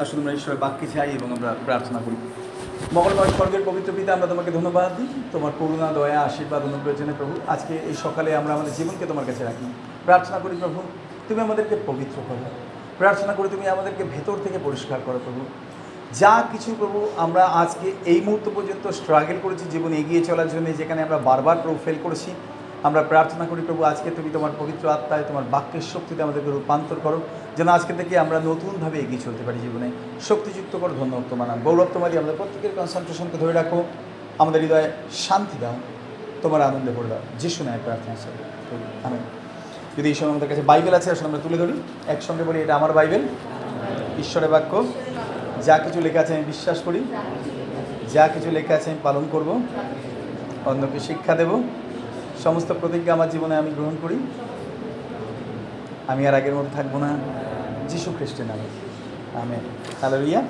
আসলে আমরা ঈশ্বরের বাক্যে চাই এবং আমরা প্রার্থনা করি। মঙ্গলময় স্বর্গের পবিত্র পিতা, আমরা তোমাকে ধন্যবাদ দিই তোমার করুণা, দয়া, আশীর্বাদ, অনুগ্রহের প্রভু। আজকে এই সকালে আমরা আমাদের জীবনকে তোমার কাছে রাখি। প্রার্থনা করি প্রভু, তুমি আমাদেরকে পবিত্র করো। প্রার্থনা করি তুমি আমাদেরকে ভেতর থেকে পরিষ্কার করো প্রভু। যা কিছু প্রভু আমরা আজকে এই মুহূর্ত পর্যন্ত স্ট্রাগল করেছি জীবনে এগিয়ে চলার জন্য, যেখানে আমরা বারবার প্রভু ফেল করেছি, আমরা প্রার্থনা করি প্রভু আজকে তুমি তোমার পবিত্র আত্মায় তোমার বাক্যের শক্তিতে আমাদেরকে রূপান্তর করো, যেন আজকে থেকে আমরা নতুনভাবে এগিয়ে চলতে পারি জীবনে। শক্তিযুক্ত করো, ধন্যবাদ তোমার নাম, গৌরব তোমারই। আমাদের প্রত্যেকের কনসেন্ট্রেশনকে ধরে রাখো, আমাদের হৃদয়ে শান্তি দাও, তোমার আনন্দে ভরে দাও। যিশু নামে প্রার্থনা করি, আমিন। যদি এই সময় আমাদের কাছে বাইবেল আছে, আসলে আমরা তুলে ধরি, একসঙ্গে বলি, এটা আমার বাইবেল, ঈশ্বরের বাক্য। যা কিছু লেখা আছে আমি বিশ্বাস করি, যা কিছু লেখা আছে আমি পালন করব, অন্যকে শিক্ষা দেব, সমস্ত প্রতিজ্ঞা আমার জীবনে আমি গ্রহণ করি। আমি আর আগের মতো থাকবো না, যিশু খ্রিস্টের নামে, আমেন। Hallelujah,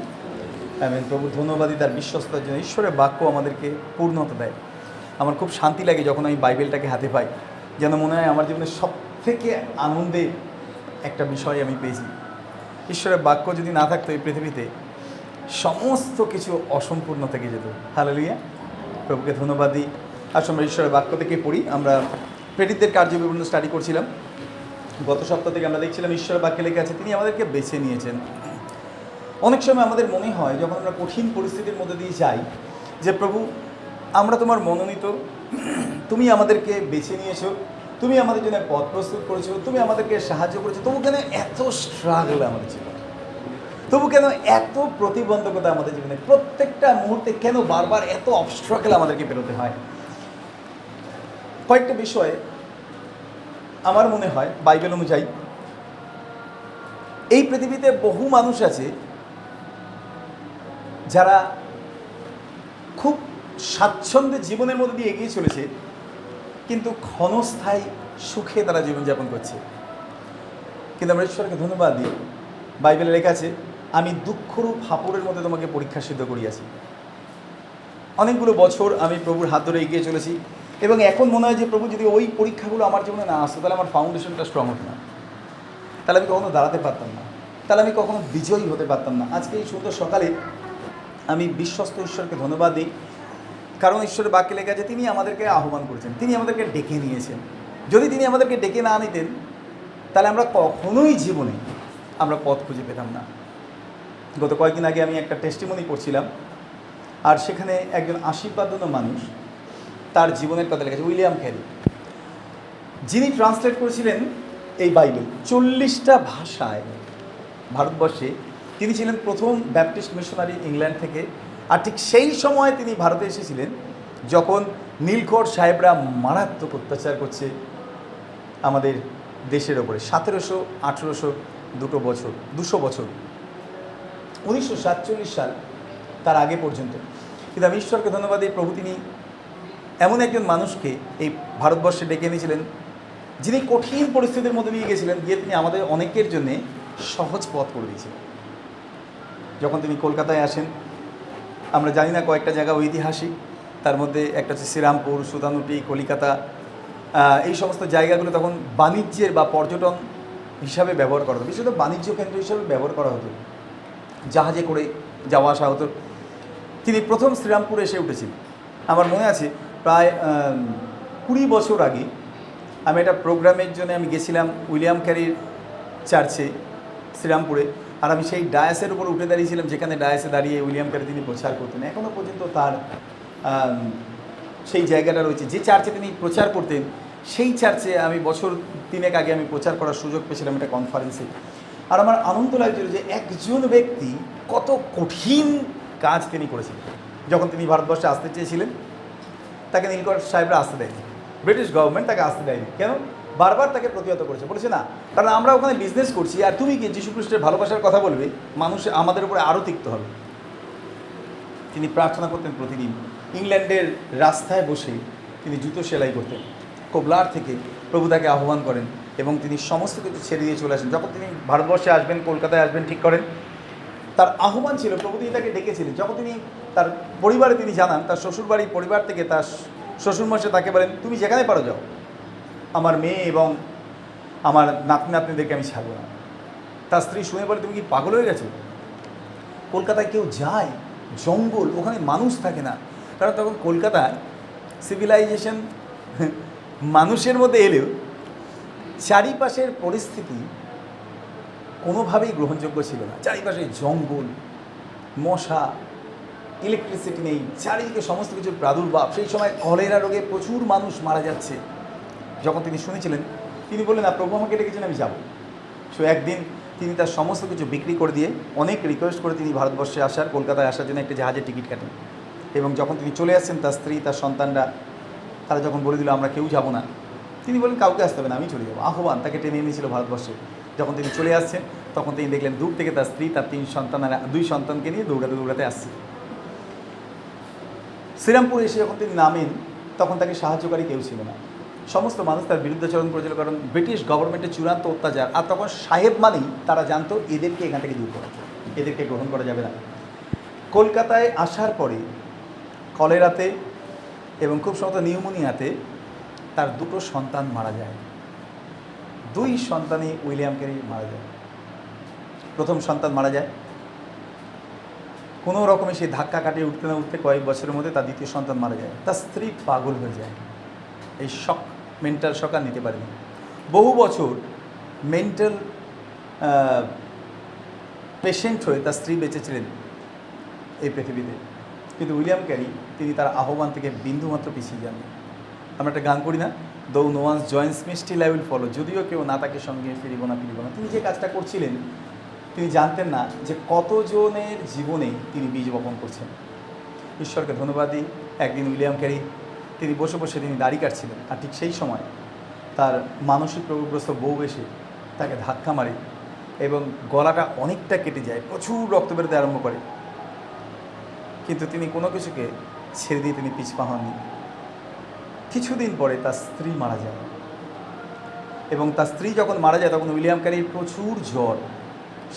amen. প্রভু ধন্যবাদী তার বিশ্বস্ততার জন্য। ঈশ্বরের বাক্য আমাদেরকে পূর্ণতা দেয়। আমার খুব শান্তি লাগে যখন আমি বাইবেলটাকে হাতে পাই, যেন মনে হয় আমার জীবনের সব থেকে আনন্দে একটা বিষয় আমি পেয়েছি। ঈশ্বরের বাক্য যদি না থাকতো এই পৃথিবীতে, সমস্ত কিছু অসম্পূর্ণ থেকে যেত। হালেলুয়া, প্রভুকে ধন্যবাদ দিই। আসলে আমরা ঈশ্বরের বাক্য থেকে পড়ি। আমরা প্রেরিতদের কার্যবিবরণ স্টাডি করছিলাম। গত সপ্তাহ থেকে আমরা দেখছিলাম ঈশ্বরের বাক্যে লেখা আছে তিনি আমাদেরকে বেছে নিয়েছেন। অনেক সময় আমাদের মনে হয় যখন আমরা কঠিন পরিস্থিতির মধ্যে দিয়ে যাই, যে প্রভু আমরা তোমার মনোনীত, তুমি আমাদেরকে বেছে নিয়েছো, তুমি আমাদের জন্য পথ প্রস্তুত করেছো, তুমি আমাদেরকে সাহায্য করেছো, তবু কেন এত স্ট্রাগল আমাদের জীবনে, তবু কেন এত প্রতিবন্ধকতা আমাদের জীবনে, প্রত্যেকটা মুহূর্তে কেন বারবার এত অবস্ট্রাগল আমাদেরকে পেরোতে হয়? কয়েকটা বিষয়ে আমার মনে হয় বাইবেল অনুযায়ী এই পৃথিবীতে বহু মানুষ আছে যারা খুব স্বাচ্ছন্দ্যে জীবনের মধ্যে দিয়ে এগিয়ে চলেছে, কিন্তু ক্ষণস্থায়ী সুখে তারা জীবনযাপন করছে। কিন্তু আমরা ঈশ্বরকে ধন্যবাদ দিই, বাইবেলে লেখা আছে আমি দুঃখরূপ হাপুরের মধ্যে তোমাকে পরীক্ষা সিদ্ধ করিয়াছি। অনেকগুলো বছর আমি প্রভুর হাত ধরে এগিয়ে চলেছি, এবং এখন মনে হয় যে প্রভু যদি ওই পরীক্ষাগুলো আমার জীবনে না আসতো, তাহলে আমার ফাউন্ডেশনটা স্ট্রং হতো না, তাহলে আমি কখনো দাঁড়াতে পারতাম না, তাহলে আমি কখনো বিজয়ী হতে পারতাম না। আজকে এই সুন্দর সকালে আমি বিশ্বস্ত ঈশ্বরকে ধন্যবাদ দিই, কারণ ঈশ্বরের বাক্যে লেখা আছে তিনি আমাদেরকে আহ্বান করেছেন, তিনি আমাদেরকে ডেকে নিয়েছেন। যদি তিনি আমাদেরকে ডেকে না নিতেন, তাহলে আমরা কখনোই জীবনে আমরা পথ খুঁজে পেতাম না। গত কয়েকদিন আগে আমি একটা টেস্টিমনি পড়ছিলাম, আর সেখানে একজন আশীর্বাদজনক মানুষ, তার জীবনের কথা লেখা আছে, উইলিয়াম ক্যারি, যিনি ট্রান্সলেট করেছিলেন এই বাইবেল 40টা ভাষায় ভারতবর্ষে। তিনি ছিলেন প্রথম ব্যাপটিস্ট মিশনারি ইংল্যান্ড থেকে, আর ঠিক সেই সময় তিনি ভারতে এসেছিলেন যখন নীলকর সাহেবরা মারাত্মক অত্যাচার করছে আমাদের দেশের ওপরে। 1700, 1800 200 বছর, 1947 সাল তার আগে পর্যন্ত। কিন্তু আমি ঈশ্বরকে ধন্যবাদ দিই, প্রভু তিনি এমন একজন মানুষকে এই ভারতবর্ষে ডেকে এনেছিলেন, যিনি কঠিন পরিস্থিতির মধ্যে নিয়ে গেছিলেন, গিয়ে তিনি আমাদের অনেকের জন্যে সহজ পথ করে দিয়েছিলেন। যখন তিনি কলকাতায় আসেন, আমরা জানি না কয়েকটা জায়গা ঐতিহাসিক, তার মধ্যে একটা হচ্ছে শ্রীরামপুর, সুতানুটি, কলিকাতা। এই সমস্ত জায়গাগুলো তখন বাণিজ্যের বা পর্যটন হিসাবে ব্যবহার করা হতো, বিশেষত বাণিজ্য কেন্দ্র হিসাবে ব্যবহার করা হতো, জাহাজে করে যাওয়া আসা হতো। তিনি প্রথম শ্রীরামপুরে এসে উঠেছিলেন। আমার মনে আছে প্রায় 20 বছর আগে আমি একটা প্রোগ্রামের জন্য আমি গেছিলাম উইলিয়াম ক্যারির চার্চে শ্রীরামপুরে, আর আমি সেই ডায়াসের উপর উঠে দাঁড়িয়েছিলাম, যেখানে ডায়াসে দাঁড়িয়ে উইলিয়াম ক্যারি তিনি প্রচার করতেন। এখনও পর্যন্ত তার সেই জায়গাটা রয়েছে, যে চার্চে তিনি প্রচার করতেন, সেই চার্চে আমি বছর 3 আগে আমি প্রচার করার সুযোগ পেয়েছিলাম একটা কনফারেন্সে। আর আমার আনন্দ লাগছিল যে একজন ব্যক্তি কত কঠিন কাজ তিনি করেছিলেন। যখন তিনি ভারতবর্ষে আসতে চেয়েছিলেন, তাকে নীলকর সাহেবরা আসতে দেয়নি, ব্রিটিশ গভর্নমেন্ট তাকে আসতে দেয়নি। কেন? বারবার তাকে প্রতিহত করেছে, বলেছে না, কারণ আমরা ওখানে বিজনেস করছি, আর তুমি কি যীশু খ্রিস্টের ভালোবাসার কথা বলবে, মানুষ আমাদের উপরে আরও তিক্ত হবে। তিনি প্রার্থনা করতেন প্রতিদিন, ইংল্যান্ডের রাস্তায় বসে তিনি জুতো সেলাই করতেন। কোবলার থেকে প্রভু তাকে আহ্বান করেন এবং তিনি সমস্ত কিছু ছেড়ে দিয়ে চলে আসেন। যখন তিনি ভারতবর্ষে আসবেন, কলকাতায় আসবেন ঠিক করেন, তার আহ্বান ছিল, প্রভু তিনি তাকে ডেকেছিলেন। যখন তিনি তার পরিবারে তিনি জানান, তার শ্বশুরবাড়ির পরিবার থেকে তার শ্বশুরমশাই তাকে বলেন, তুমি যেখানে পারো যাও, আমার মেয়ে এবং আমার নাতনি নাতনিদেরকে আমি ছাড়বো না। তার স্ত্রী শুনে বলে, তুমি কি পাগল হয়ে গেছো? কলকাতায় কেউ যায়, জঙ্গল, ওখানে মানুষ থাকে না, কারণ তখন কলকাতায় সিভিলাইজেশন মানুষের মধ্যে এলেও চারিপাশের পরিস্থিতি কোনোভাবেই গ্রহণযোগ্য ছিল না। চারিপাশে জঙ্গল, মশা, ইলেকট্রিসিটি নেই, চারিদিকে সমস্ত কিছুর প্রাদুর্ভাব। সেই সময় কলেরা রোগে প্রচুর মানুষ মারা যাচ্ছে। যখন তিনি শুনেছিলেন, তিনি বললেন, না প্রভু আমাকে ডেকেছেন, আমি যাব। সো একদিন তিনি তার সমস্ত কিছু বিক্রি করে দিয়ে অনেক রিকোয়েস্ট করে তিনি ভারতবর্ষে আসার, কলকাতায় আসার জন্য একটি জাহাজের টিকিট কাটেন। এবং যখন তিনি চলে আসছেন, তার স্ত্রী, তার সন্তানরা, তারা যখন বলে দিল আমরা কেউ যাব না, তিনি বললেন কাউকে আসতে হবে না, আমি চলে যাবো। আহ্বান তাকে টেনে এনেছিল ভারতবর্ষে। যখন তিনি চলে আসছেন, তখন তিনি দেখলেন দূর থেকে তার স্ত্রী তার দুই সন্তানকে নিয়ে দৌড়াতে দৌড়াতে আসছে। শ্রীরামপুরে এসে যখন তিনি নামেন, তখন তাকে সাহায্যকারী কেউ ছিল না। সমস্ত মানুষ তার বিরুদ্ধাচরণ করেছিল, কারণ ব্রিটিশ গভর্নমেন্টের চূড়ান্ত অত্যাচার। আর তখন সাহেব মানেই তারা জানতো এদেরকে এখান থেকে দূর করা, এদেরকে গ্রহণ করা যাবে না। কলকাতায় আসার পরে কলেরাতে এবং খুব সম্ভবত নিউমোনিয়াতে তার দুটো সন্তান মারা যায়। দুই সন্তানই উইলিয়াম ক্যারি মারা যায়। প্রথম সন্তান মারা যায়, কোনো রকমে সেই ধাক্কা কাটিয়ে উঠতে না উঠতে কয়েক বছরের মধ্যে তার দ্বিতীয় সন্তান মারা যায়। তার স্ত্রী পাগল হয়ে যায়। এই শক, মেন্টাল শক আর নিতে পারেনি। বহু বছর মেন্টাল পেশেন্ট হয়ে তার স্ত্রী বেঁচেছিলেন এই পৃথিবীতে। কিন্তু উইলিয়াম ক্যারি তিনি তার আহ্বান থেকে বিন্দুমাত্র পিছিয়ে যান। আমরা একটা গান করি না, though no ones joins me still I will follow, যদিও কেউ না তাকে সঙ্গে ফিরিব না। তিনি যে কাজটা করছিলেন, তিনি জানতেন না যে কতজনের জীবনে তিনি বীজ বপন করছেন। ঈশ্বরকে ধন্যবাদ দিই। একদিন উইলিয়াম ক্যারি তিনি বসে বসে তিনি দাড়ি কাটছিলেন, আর ঠিক সেই সময় তার মানসিক রোগগ্রস্ত বউ এসে তাকে ধাক্কা মারে এবং গলাটা অনেকটা কেটে যায়, প্রচুর রক্ত বেরোতে আরম্ভ করে। কিন্তু তিনি কোনো কিছুকে ছেড়ে দিয়ে তিনি পিছপা হননি। কিছুদিন পরে তার স্ত্রী মারা যায়, এবং তার স্ত্রী যখন মারা যায় তখন উইলিয়াম ক্যারির প্রচুর জ্বর।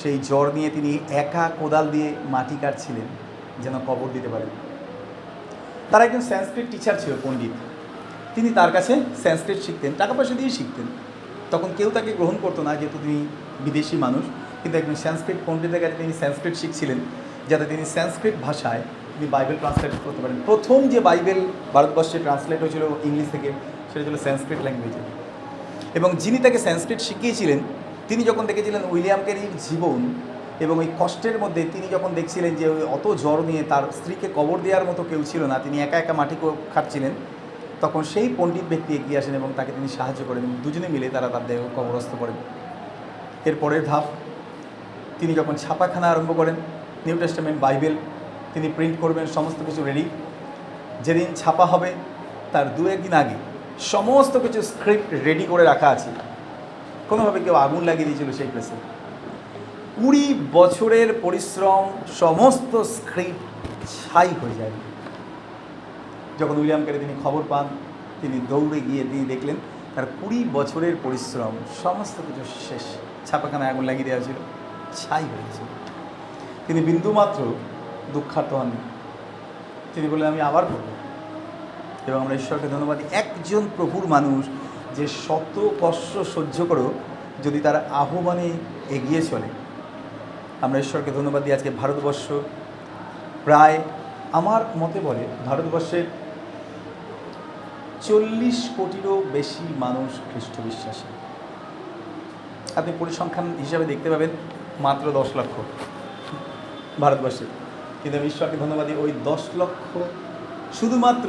সেই জ্বর নিয়ে তিনি একা কোদাল দিয়ে মাটি কাটছিলেন যেন কবর দিতে পারেন। তার একজন সংস্কৃত টিচার ছিল, পণ্ডিত। তিনি তার কাছে সংস্কৃত শিখতেন, টাকা পয়সা দিয়ে শিখতেন। তখন কেউ তাকে গ্রহণ করতো না, যেহেতু তিনি বিদেশি মানুষ। কিন্তু একজন সংস্কৃত পণ্ডিতের কাছে তিনি সংস্কৃত শিখছিলেন, যাতে তিনি সংস্কৃত ভাষায় তিনি বাইবেল ট্রান্সলেট করতে পারেন। প্রথম যে বাইবেল ভারতবর্ষে ট্রান্সলেট হয়েছিল ইংলিশ থেকে, সেটা ছিল সংস্কৃত ল্যাঙ্গুয়েজে। এবং যিনি তাকে সংস্কৃত শিখিয়েছিলেন, তিনি যখন দেখেছিলেন উইলিয়াম ক্যারির জীবন এবং ওই কষ্টের মধ্যে, তিনি যখন দেখছিলেন যে ওই অত জ্বর নিয়ে তার স্ত্রীকে কবর দেওয়ার মতো কেউ ছিল না, তিনি একা একা মাটি খাটছিলেন, তখন সেই পণ্ডিত ব্যক্তি এগিয়ে আসেন এবং তাকে তিনি সাহায্য করেন, এবং দুজনে মিলে তারা তার দেহ কবরস্থ করেন। এর পরের ধাপ, তিনি যখন ছাপাখানা আরম্ভ করেন, নিউ টেস্টামেন্ট বাইবেল তিনি প্রিন্ট করবেন, সমস্ত কিছু রেডি। যেদিন ছাপা হবে তার দু একদিন আগে সমস্ত কিছু স্ক্রিপ্ট রেডি করে রাখা আছে। কোনোভাবে কেউ আগুন লাগিয়ে দিয়েছিল সেই প্রেসে। 20 বছরের পরিশ্রম, সমস্ত স্ক্রিপ্ট ছাই হয়ে যায়। যখন উইলিয়াম ক্যারি তিনি খবর পান, তিনি দৌড়ে গিয়ে তিনি দেখলেন তার 20 বছরের পরিশ্রম সমস্ত কিছু শেষ। ছাপাখানায় আগুন লাগিয়ে দেওয়া ছিল, ছাই হয়ে গেছিল। তিনি বিন্দুমাত্র দুঃখার্ত হননি। তিনি বললেন আমি আবার করব। এবং আমরা ঈশ্বরকে ধন্যবাদ দিই, একজন প্রভুর মানুষ যে শত কষ্ট সহ্য করেও যদি তার আহ্বানে এগিয়ে চলে। আমরা ঈশ্বরকে ধন্যবাদ দিই। আজকে ভারতবর্ষ প্রায়, আমার মতে বলে ভারতবর্ষে 40 কোটিরও বেশি মানুষ খ্রিস্ট বিশ্বাসী। আপনি পরিসংখ্যান হিসাবে দেখতে পাবেন মাত্র 10 লক্ষ ভারতবর্ষে। কিন্তু আমি ঈশ্বরকে ধন্যবাদ দিই, ওই 10 লক্ষ শুধুমাত্র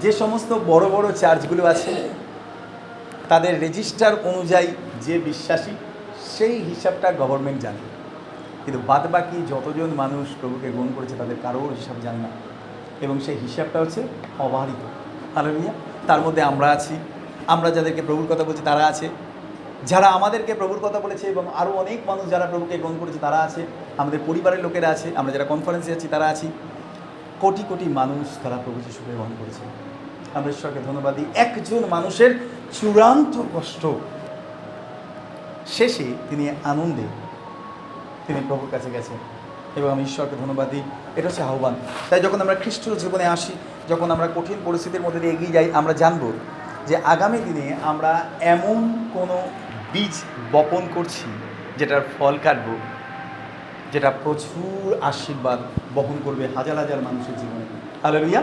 যে সমস্ত বড় বড় চার্চগুলো আছে তাদের রেজিস্টার অনুযায়ী যে বিশ্বাসী, সেই হিসাবটা গভর্নমেন্ট জানে। কিন্তু বাদবাকি যতজন মানুষ প্রভুকে গ্রহণ করেছে তাদের কারোর হিসাব জানে না, এবং সেই হিসাবটা হচ্ছে অবারিত। হালেলুয়া। তার মধ্যে আমরা আছি। আমরা যাদেরকে প্রভুর কথা বলছি তারা আছে, যারা আমাদেরকে প্রভুর কথা বলেছে, এবং আরও অনেক মানুষ যারা প্রভুকে গ্রহণ করেছে তারা আছে, আমাদের পরিবারের লোকেরা আছে, আমরা যারা কনফারেন্সে আছি তারা আছি। কোটি কোটি মানুষ তারা প্রভু যিশুকে গ্রহণ করেছে। আমরা ঈশ্বরকে ধন্যবাদ দিই। একজন মানুষের চূড়ান্ত কষ্ট শেষে তিনি আনন্দে তিনি প্রভুর কাছে গেছেন, এবং আমি ঈশ্বরকে ধন্যবাদ দিই। এটা হচ্ছে আহ্বান। তাই যখন আমরা খ্রিস্ট জীবনে আসি, যখন আমরা কঠিন পরিস্থিতির মধ্যে দিয়ে এগিয়ে যাই, আমরা জানব যে আগামী দিনে আমরা এমন কোনো বীজ বপন করছি যেটার ফল কাটব, যেটা প্রচুর আশীর্বাদ বহন করবে হাজার হাজার মানুষের জীবনে। হালেলুয়া।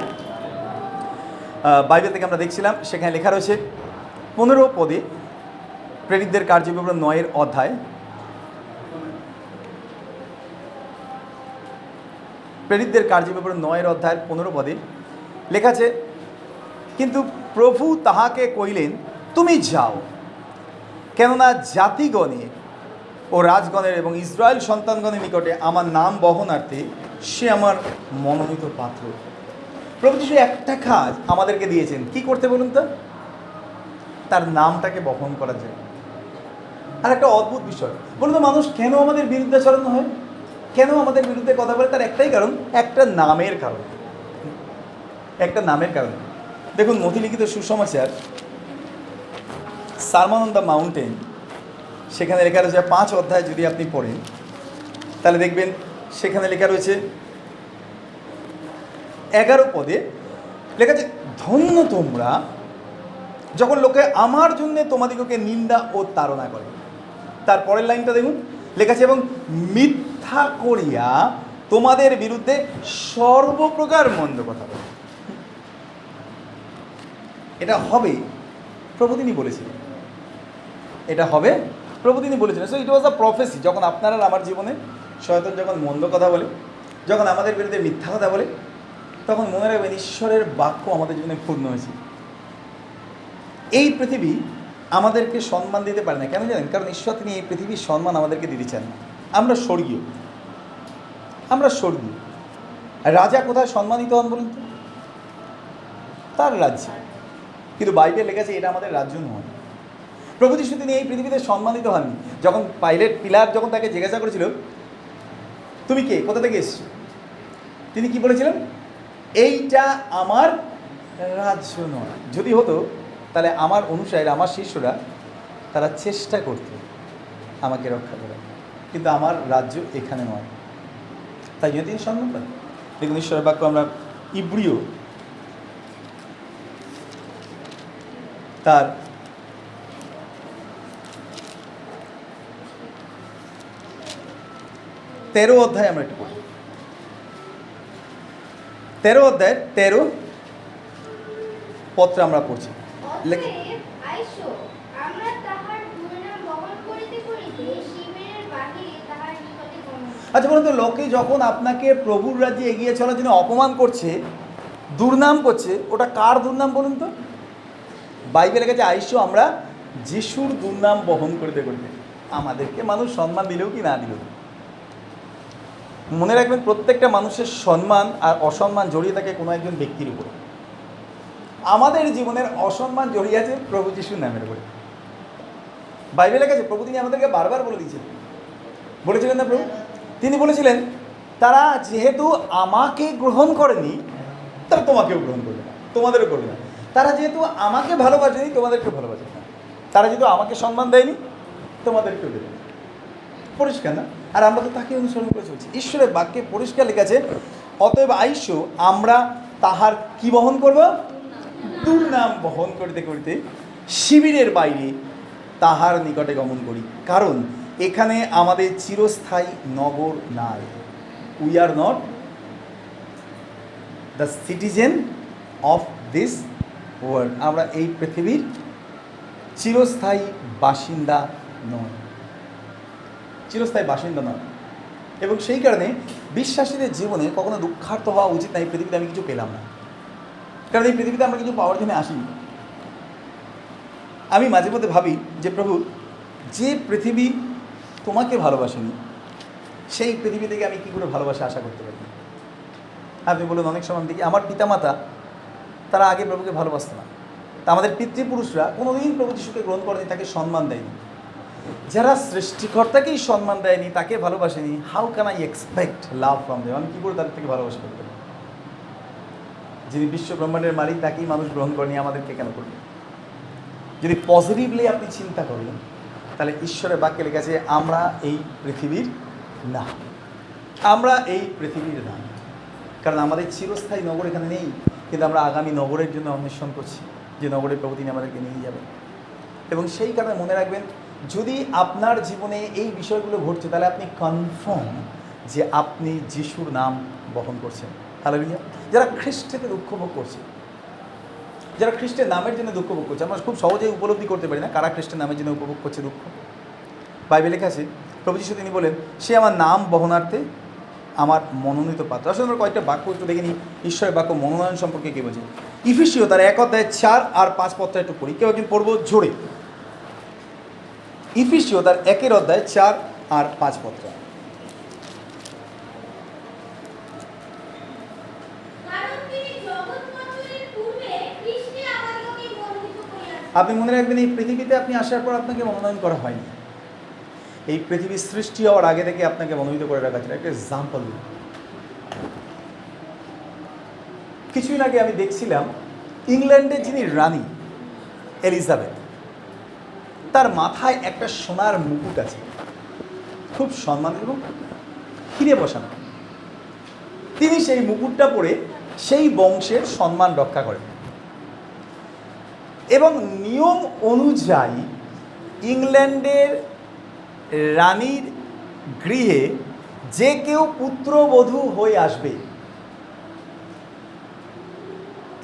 বাইবেল থেকে আমরা দেখছিলাম, সেখানে লেখা রয়েছে 15 পদে, প্রেরিতদের কার্যবিবরণ 9 অধ্যায়, প্রেরিতদের কার্যবিবরণ 9 অধ্যায়ের 15 পদে লেখা আছে, কিন্তু প্রভু তাহাকে কইলেন, তুমি যাও, কেননা জাতিগণে ও রাজগণের এবং ইসরায়েল সন্তানগণের নিকটে আমার নাম বহনার্থে সে আমার মনোনীত পাত্র। প্রভু যিশু একটা কাজ আমাদেরকে দিয়েছেন, কি করতে বলুন তো? তার নামটাকে বহন করার জন্য। আর একটা অদ্ভুত বিষয় বলুন তো, মানুষ কেন আমাদের বিরুদ্ধাচরণ হয়, কেন আমাদের বিরুদ্ধে কথা বলে? তার একটাই কারণ, একটা নামের কারণ, একটা নামের কারণ। দেখুন নথিলিখিত সুসমাচার, সারমন অন দ্য মাউন্টেন, সেখানে লেখা রয়েছে 5 অধ্যায় যদি আপনি পড়েন তাহলে দেখবেন সেখানে লেখা রয়েছে 11 পদে লেখা আছে, ধন্য তোমরা যখন লোকে আমার জন্য তোমাদিগকে নিন্দা ও তাড়না করে। তার পরের লাইনটা দেখুন, লেখা আছে, এবং মিথ্যা করিয়া তোমাদের বিরুদ্ধে সর্বপ্রকার মন্দ কথা বলে। এটা হবে প্রভু তিনি বলেছিলেন, এটা হবে প্রভু তিনি বলেছিলেন। সো ইট ওয়াজ আ প্রফেসি। যখন আপনারা আমার জীবনে শয়তান যখন মন্দ কথা বলে, যখন আমাদের বিরুদ্ধে মিথ্যা কথা বলে, তখন মনে রাখবেন ঈশ্বরের বাক্য আমাদের জীবনে পূর্ণ হয়েছে। এই পৃথিবী আমাদেরকে সম্মান দিতে পারে না, কেন জানেন? কারণ ঈশ্বর তিনি এই পৃথিবীর সম্মান আমাদেরকে দিতে চান না। আমরা স্বর্গীয়, আমরা স্বর্গীয়। রাজা কোথায় সম্মানিত হন বলুন তো? তার রাজ্য। কিন্তু বাইবেল লেখা আছে এটা আমাদের রাজ্য নয়। প্রভু যিশু তিনি এই পৃথিবীতে সম্মানিত হননি। যখন পিলার যখন তাকে জিজ্ঞাসা করেছিল, তুমি কে, কোথা থেকে এসছো, তিনি কি বলেছিলেন? এইটা আমার রাজ্য নয়। যদি হতো তাহলে আমার অনুসারী, আমার শিষ্যরা তারা চেষ্টা করত আমাকে রক্ষা করার, কিন্তু আমার রাজ্য এখানে নয়। তাই জন্য তিনি সম্মান পান। দেখুন ঈশ্বরের বাক্য আমরা ইব্রিয় তার 13 অধ্যায় আমরা একটু পড়ি। 13 অধ্যায় 13 পত্র আমরা পড়ছি। আচ্ছা বলুন তো, লোকে যখন আপনাকে প্রভুর রাজ্যে এগিয়ে চলার জন্য অপমান করছে, দুর্নাম করছে, ওটা কার দুর্নাম বলুন তো? বাইবেলে গেছে আইসো আমরা যিশুর দুর্নাম বহন করতে করতে। আমাদেরকে মানুষ সম্মান দিলেও কি না দিলেও, মনে রাখবেন প্রত্যেকটা মানুষের সম্মান আর অসম্মান জড়িয়ে থাকে কোনো একজন ব্যক্তির উপর। আমাদের জীবনের অসম্মান জড়িয়ে আছে প্রভু যিশুর নামের উপরে। বাইবেলে গেছে প্রভু তিনি আমাদেরকে বারবার বলে দিয়েছিলেন, বলেছিলেন না প্রভু? তিনি বলেছিলেন, তারা যেহেতু আমাকে গ্রহণ করেনি, তারা তোমাকেও গ্রহণ করবে না, তোমাদেরও করবে না। তারা যেহেতু আমাকে ভালোবাসেনি, তোমাদেরকেও ভালোবাসে না। তারা যেহেতু আমাকে সম্মান দেয়নি, তোমাদেরকেও দেবে না। পরিষ্কার না? আর আমরা তো তাকে অনুসরণ করে চলছি। ঈশ্বরের বাক্যে পরিষ্কার লেখা আছে, অতএব আইসো আমরা তাহার কি বহন করব? দুর্নাম বহন করতে করতে শিবিরের বাইরে তাহার নিকটে গমন করি। কারণ এখানে আমাদের চিরস্থায়ী নগর নাই। We are not the citizen of this world. আমরা এই পৃথিবীর চিরস্থায়ী বাসিন্দা নয়, চিরস্থায়ী বাসিন্দা নয়। এবং সেই কারণে বিশ্বাসীদের জীবনে কখনো দুঃখার্ত হওয়া উচিত না। এই পৃথিবীতে আমি কিছু পেলাম না, কারণ এই পৃথিবীতে আমরা কিছু পাওয়ার জন্য আসিনি। আমি মাঝে মধ্যে ভাবি যে প্রভু, যে পৃথিবী তোমাকে ভালোবাসেনি, সেই পৃথিবী থেকে আমি কী করে ভালোবাসা আশা করতে পারি? আপনি বলুন, অনেক সময় দেখি আমার পিতামাতা তারা আগে প্রভুকে ভালোবাসত না। তা আমাদের পিতৃপুরুষরা কোনোদিন প্রভু যিশুকে গ্রহণ করেনি, তাকে সম্মান দেয়নি। যারা সৃষ্টিকর্তাকেই সম্মান দেয়নি, তাকে ভালোবাসেনি, how can I expect love from them? আমি কী করে তাদের থেকে ভালোবাসা করতে পারি? যিনি বিশ্ব ব্রহ্মাণ্ডের মালিক, তাকেই মানুষ গ্রহণ করেনি, আমাদেরকে কেন করবে? যদি পজিটিভলি আপনি চিন্তা করেন, তাহলে ঈশ্বরের বাক্যে লেখা আছে আমরা এই পৃথিবীর না, আমরা এই পৃথিবীর না। কারণ আমাদের চিরস্থায়ী নগর এখানে নেই, কিন্তু আমরা আগামী নগরের জন্য অন্বেষণ করছি, যে নগরের প্রভু তিনি আমাদেরকে নিয়ে যাবেন। এবং সেই কারণে মনে রাখবেন, যদি আপনার জীবনে এই বিষয়গুলো ঘটছে, তাহলে আপনি কনফার্ম যে আপনি যিশুর নাম বহন করছেন। হালেলুয়া। যারা খ্রিস্টকে দুঃখ ভোগ করছে, যারা খ্রিস্টের নামের জন্য দুঃখ ভোগ করছে, আমরা খুব সহজেই উপলব্ধি করতে পারি না কারা খ্রিস্টের নামের জন্য উপভোগ করছে দুঃখ। বাইবেলে লেখা আছে প্রভু যিশু তিনি বলেন, সে আমার নাম বহনার্থে আমার মনোনীত পাত্র। আসলে আমরা কয়েকটা বাক্য একটু দেখে নিই ঈশ্বরের বাক্য মনোনয়ন সম্পর্কে কে বলছে। ইফিসীয় তার 1:4-5 একটু পড়ি, কেউ একজন পড়বো জোরে। ইফিসীয় তার 1:4-5। আপনি মনে রাখবেন, এই পৃথিবীতে আপনি আসার পর আপনাকে মনোনয়ন করা হয়নি। এই পৃথিবীর সৃষ্টি হওয়ার আগে থেকে আপনাকে মনোনীত করে রাখা ছিল। একটা এক্সাম্পল দিই, কিছুদিন আগে আমি দেখছিলাম ইংল্যান্ডের যিনি রানী এলিজাবেথ, তার মাথায় একটা সোনার মুকুট আছে, খুব সম্মান এবং হিরে বসানো। তিনি সেই মুকুটটা পরে সেই বংশের সম্মান রক্ষা করেন এবং নিয়ম অনুযায়ী ইংল্যান্ডের রানীর গৃহে যে কেউ পুত্রবধূ হয়ে আসবে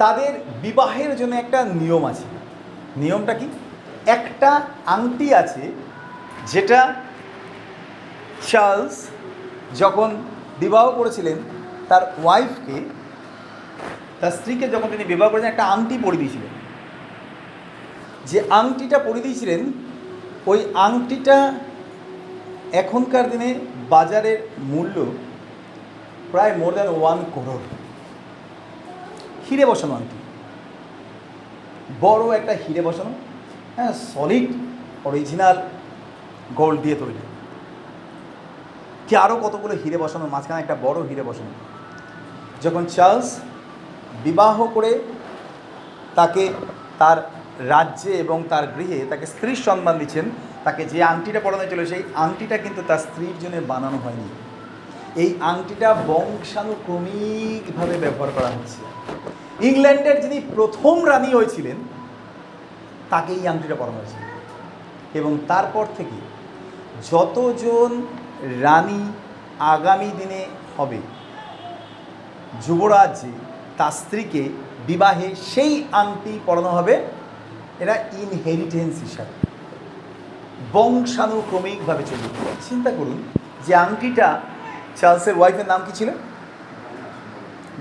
তাদের বিবাহের জন্য একটা নিয়ম আছে। নিয়মটা কি? একটা আংটি আছে যেটা চার্লস যখন বিবাহ করেছিলেন তার ওয়াইফকে, তার স্ত্রীকে যখন তিনি বিবাহ করেছেন, একটা আংটি পরিয়ে দিয়েছিলেন। যে আংটিটা পরিয়ে দিয়েছিলেন, ওই আংটিটা এখনকার দিনে বাজারের মূল্য প্রায় মোর দ্যান 1 করোড়। হিরে বসানো আংটি, বড় একটা হিরে বসানো, হ্যাঁ, সলিড অরিজিনাল গোল্ড দিয়ে তৈরি। কি আরও কতগুলো হিরে বসানো, মাঝখানে একটা বড় হিরে বসানো। যখন চার্লস বিবাহ করে তাকে তার রাজ্যে এবং তার গৃহে তাকে স্ত্রীর সম্মান দিচ্ছেন, তাকে যে আংটিটা পরানো ছিল সেই আংটিটা কিন্তু তার স্ত্রীর জন্য বানানো হয়নি। এই আংটিটা বংশানুক্রমিকভাবে ব্যবহার করা হচ্ছে। ইংল্যান্ডের যিনি প্রথম রানী হয়েছিলেন তাকে এই আংটিটা পরানো হয়েছিল এবং তারপর থেকে যতজন রানী আগামী দিনে হবে যুবরাজ্যে, তার স্ত্রীকে বিবাহে সেই আংটি পরানো হবে। এরা ইনহেরিটেন্স হিসাবে বংশানুক্রমিকভাবে চলবে। চিন্তা করুন যে আংটিটা চার্লসের ওয়াইফের নাম কি ছিল?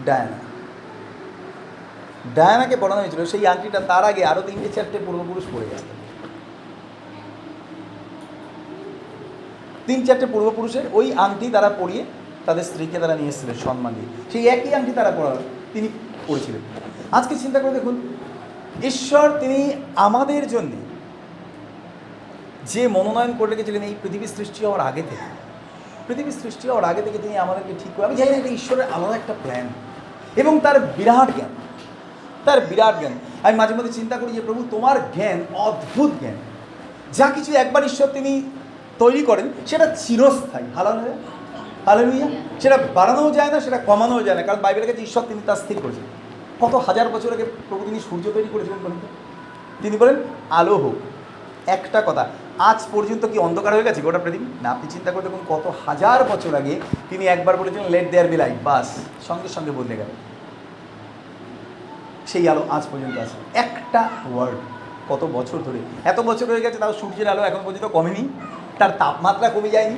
ডায়ানা। ডায়ানাকে পড়ানো হয়েছিল সেই আংটিটা, তার আগে আরও 3-4টে পূর্বপুরুষ পড়ে গেছে। 3-4টে পূর্বপুরুষের ওই আংটি তারা পরিয়ে তাদের স্ত্রীকে তারা নিয়ে এসেছিলেন সম্মান দিয়ে। সেই একই আংটি তারা তিনি পড়েছিলেন। আজকে চিন্তা করে দেখুন, ঈশ্বর তিনি আমাদের জন্য যে মনোনয়ন করে রেখেছিলেন এই পৃথিবীর সৃষ্টি হওয়ার আগে থেকে, পৃথিবীর সৃষ্টি হওয়ার আগে থেকে তিনি আমাদেরকে ঠিক করে, আমি জানি না এটা ঈশ্বরের আলাদা একটা প্ল্যান এবং তার বিরাট জ্ঞান, তার বিরাট জ্ঞান। আমি মাঝে মধ্যে চিন্তা করি যে প্রভু তোমার জ্ঞান অদ্ভুত জ্ঞান। যা কিছু একবার ঈশ্বর তিনি তৈরি করেন সেটা চিরস্থায়ী। হালেলুয়া। সেটা বাড়ানোও যায় না, সেটা কমানোও যায় না, কারণ বাইবেলের কাছে ঈশ্বর তিনি তা স্থির করেছেন। কত হাজার বছর আগে প্রভু তিনি সূর্য তৈরি করেছিলেন বলুন তো? তিনি বলেন আলো হোক। একটা কথা, আজ পর্যন্ত কি অন্ধকার হয়ে গেছে গোটা পৃথিবী? না। আপনি চিন্তা করে দেখুন কত হাজার বছর আগে তিনি একবার বলেছিলেন লেট দেয়ার বি লাইট, বাস সঙ্গে সঙ্গে বদলে গেল। সেই আলো আজ পর্যন্ত আছে। একটা ওয়ার্ড, কত বছর ধরে, এত বছর হয়ে গেছে, তাও সূর্যের আলো এখন পর্যন্ত কমেনি, তার তাপমাত্রা কমে যায়নি,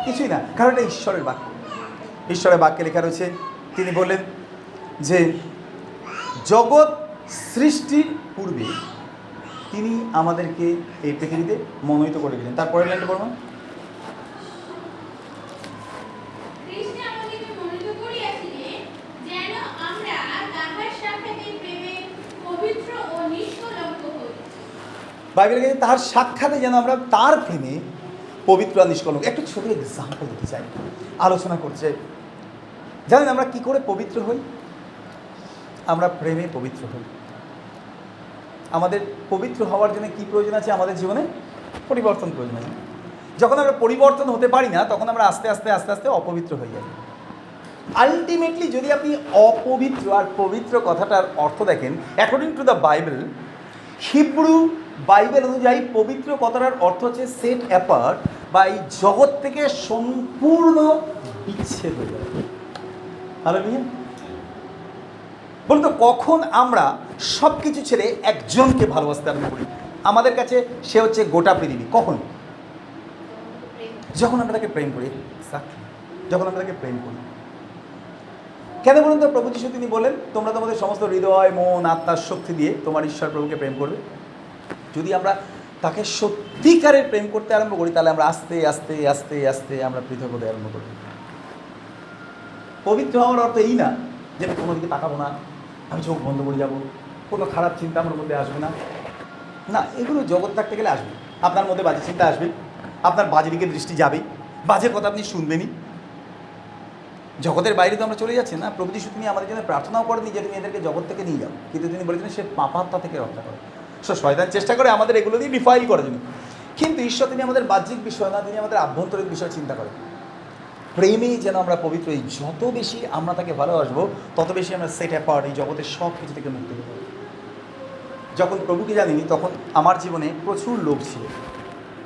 কিছুই না, কারণ এটা ঈশ্বরের বাক্য। ঈশ্বরের বাক্যে লেখা রয়েছে, তিনি বললেন যে জগৎ সৃষ্টির পূর্বে তিনি আমাদেরকে এই পৃথিবীতে মনোনীত করে দিলেন। তারপরের লাইনটা পড়ব, বাইবেলে গেছে তার সাক্ষাতে যেন আমরা তার প্রেমে পবিত্র আর নিষ্কলঙ্ক। একটু ছোট এক্সাম্পল দিতে চাই, আলোচনা করতে চাই। জানেন আমরা কি করে পবিত্র হই? আমরা প্রেমে পবিত্র হই। আমাদের পবিত্র হওয়ার জন্য কি প্রয়োজন আছে? আমাদের জীবনে পরিবর্তন প্রয়োজন আছে। যখন আমরা পরিবর্তন হতে পারি না, তখন আমরা আস্তে আস্তে আস্তে আস্তে অপবিত্র হয়ে যাই। আলটিমেটলি যদি আপনি অপবিত্র আর পবিত্র কথাটার অর্থ দেখেন, according to the Bible, Hebrew Bible অনুযায়ী পবিত্র কথাটার অর্থ হচ্ছে সেট অ্যাপার্ট বা এই জগৎ থেকে সম্পূর্ণ বিচ্ছেদ হয়ে যাবে। হালেলুয়া। বলুন তো, কখন আমরা সব কিছু ছেড়ে একজনকে ভালোবাসতে আরম্ভ করি? আমাদের কাছে সে হচ্ছে গোটা পৃথিবী। কখন? যখন আমরা তাকে প্রেম করি। যখন আমরা তাকে প্রেম করি। কেন বলুন তো? প্রভু যিশু তিনি বলেন, তোমরা তোমাদের সমস্ত হৃদয়, মন, আত্মার শক্তি দিয়ে তোমার ঈশ্বর প্রভুকে প্রেম করবে। যদি আমরা তাকে সত্যিকারের প্রেম করতে আরম্ভ করি, তাহলে আমরা আস্তে আস্তে আস্তে আস্তে আমরা পৃথক হতে আরম্ভ করি। পবিত্র হওয়ার অর্থ এই না যে আমি কোনো দিকে তাকাবো না, আমি চোখ বন্ধ করে যাব, কোনো খারাপ চিন্তা আমার মধ্যে আসবে না। না, এগুলো জগৎ থাকতে গেলে আসবে। আপনার মধ্যে বাজে চিন্তা আসবে, আপনার বাজে দিকে দৃষ্টি যাবে, বাজে কথা আপনি শুনবেনই। জগতের বাইরে তো আমরা চলে যাচ্ছি না। প্রভু যিশু তিনি আমাদের জন্য প্রার্থনাও করেনি যে তুমি এদেরকে জগৎ থেকে নিয়ে যাও, কিন্তু তিনি বলেছেন সে পাপাত্মা থেকে রক্ষা করে। শয়তান চেষ্টা করে আমাদের এগুলো দিয়ে ডিফাইল করার জন্য, কিন্তু ঈশ্বর তিনি আমাদের বাহ্যিক বিষয় না, তিনি আমাদের আভ্যন্তরীণ বিষয় চিন্তা করেন। প্রেমেই যেন আমরা পবিত্র। এই যত বেশি আমরা তাকে ভালোবাসবো, তত বেশি আমরা সেট অ্যাপার্ট, এই জগতের সব কিছু থেকে মুক্তি দেবো। যখন প্রভুকে জানিনি তখন আমার জীবনে প্রচুর লোভ ছিল।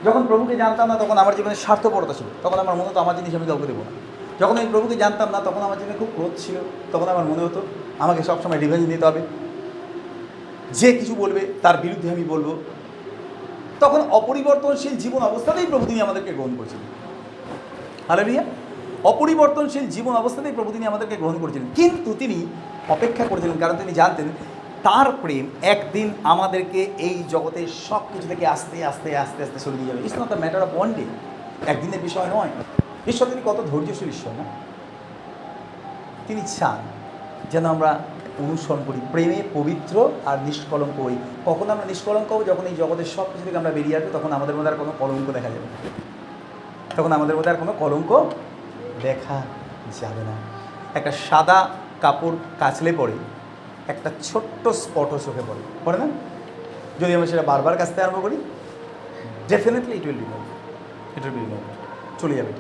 যখন প্রভুকে জানতাম না তখন আমার জীবনে স্বার্থপরতা ছিল। তখন আমার মনে হতো আমার জিনিস আমি কাউকে দেবো না। যখন আমি প্রভুকে জানতাম না তখন আমার জীবনে খুব ক্রোধ ছিল। তখন আমার মনে হতো আমাকে সবসময় রিভেঞ্জ নিতে হবে, যে কিছু বলবে তার বিরুদ্ধে আমি বলবো। তখন অপরিবর্তনশীল জীবন অবস্থাতেই প্রভু তিনি আমাদেরকে গ্রহণ করেছিলেন। হালেলুয়া। অপরিবর্তনশীল জীবন অবস্থাতেই প্রভু তিনি আমাদেরকে গ্রহণ করেছিলেন, কিন্তু তিনি অপেক্ষা করেছিলেন, কারণ তিনি জানতেন তার প্রেম একদিন আমাদেরকে এই জগতের সব কিছু থেকে আস্তে আস্তে আস্তে আস্তে সরিয়ে দিয়ে যাবে। It's not the matter of one day, একদিনের বিষয় নয়। ঈশ্বর তিনি কত ধৈর্যশীল ঈশ্বর না? তিনি চান যেন আমরা অনুসরণ করি, প্রেমে পবিত্র আর নিষ্কলঙ্ক হই। কখন আমরা নিষ্কলঙ্ক হব? যখন এই জগতের সব কিছু থেকে আমরা বেরিয়ে আসবো, তখন আমাদের মধ্যে আর কোনো কলঙ্ক দেখা যাবে না। তখন আমাদের মধ্যে আর কোনো কলঙ্ক দেখা যাবে না। একটা সাদা কাপড় কাচলে পরে একটা ছোট্ট স্পটও চোখে পড়ে না? যদি আমরা সেটা বারবার কাচতে আরম্ভ করি, ডেফিনেটলি ইট উইল রিমুভ, চলে যাবে।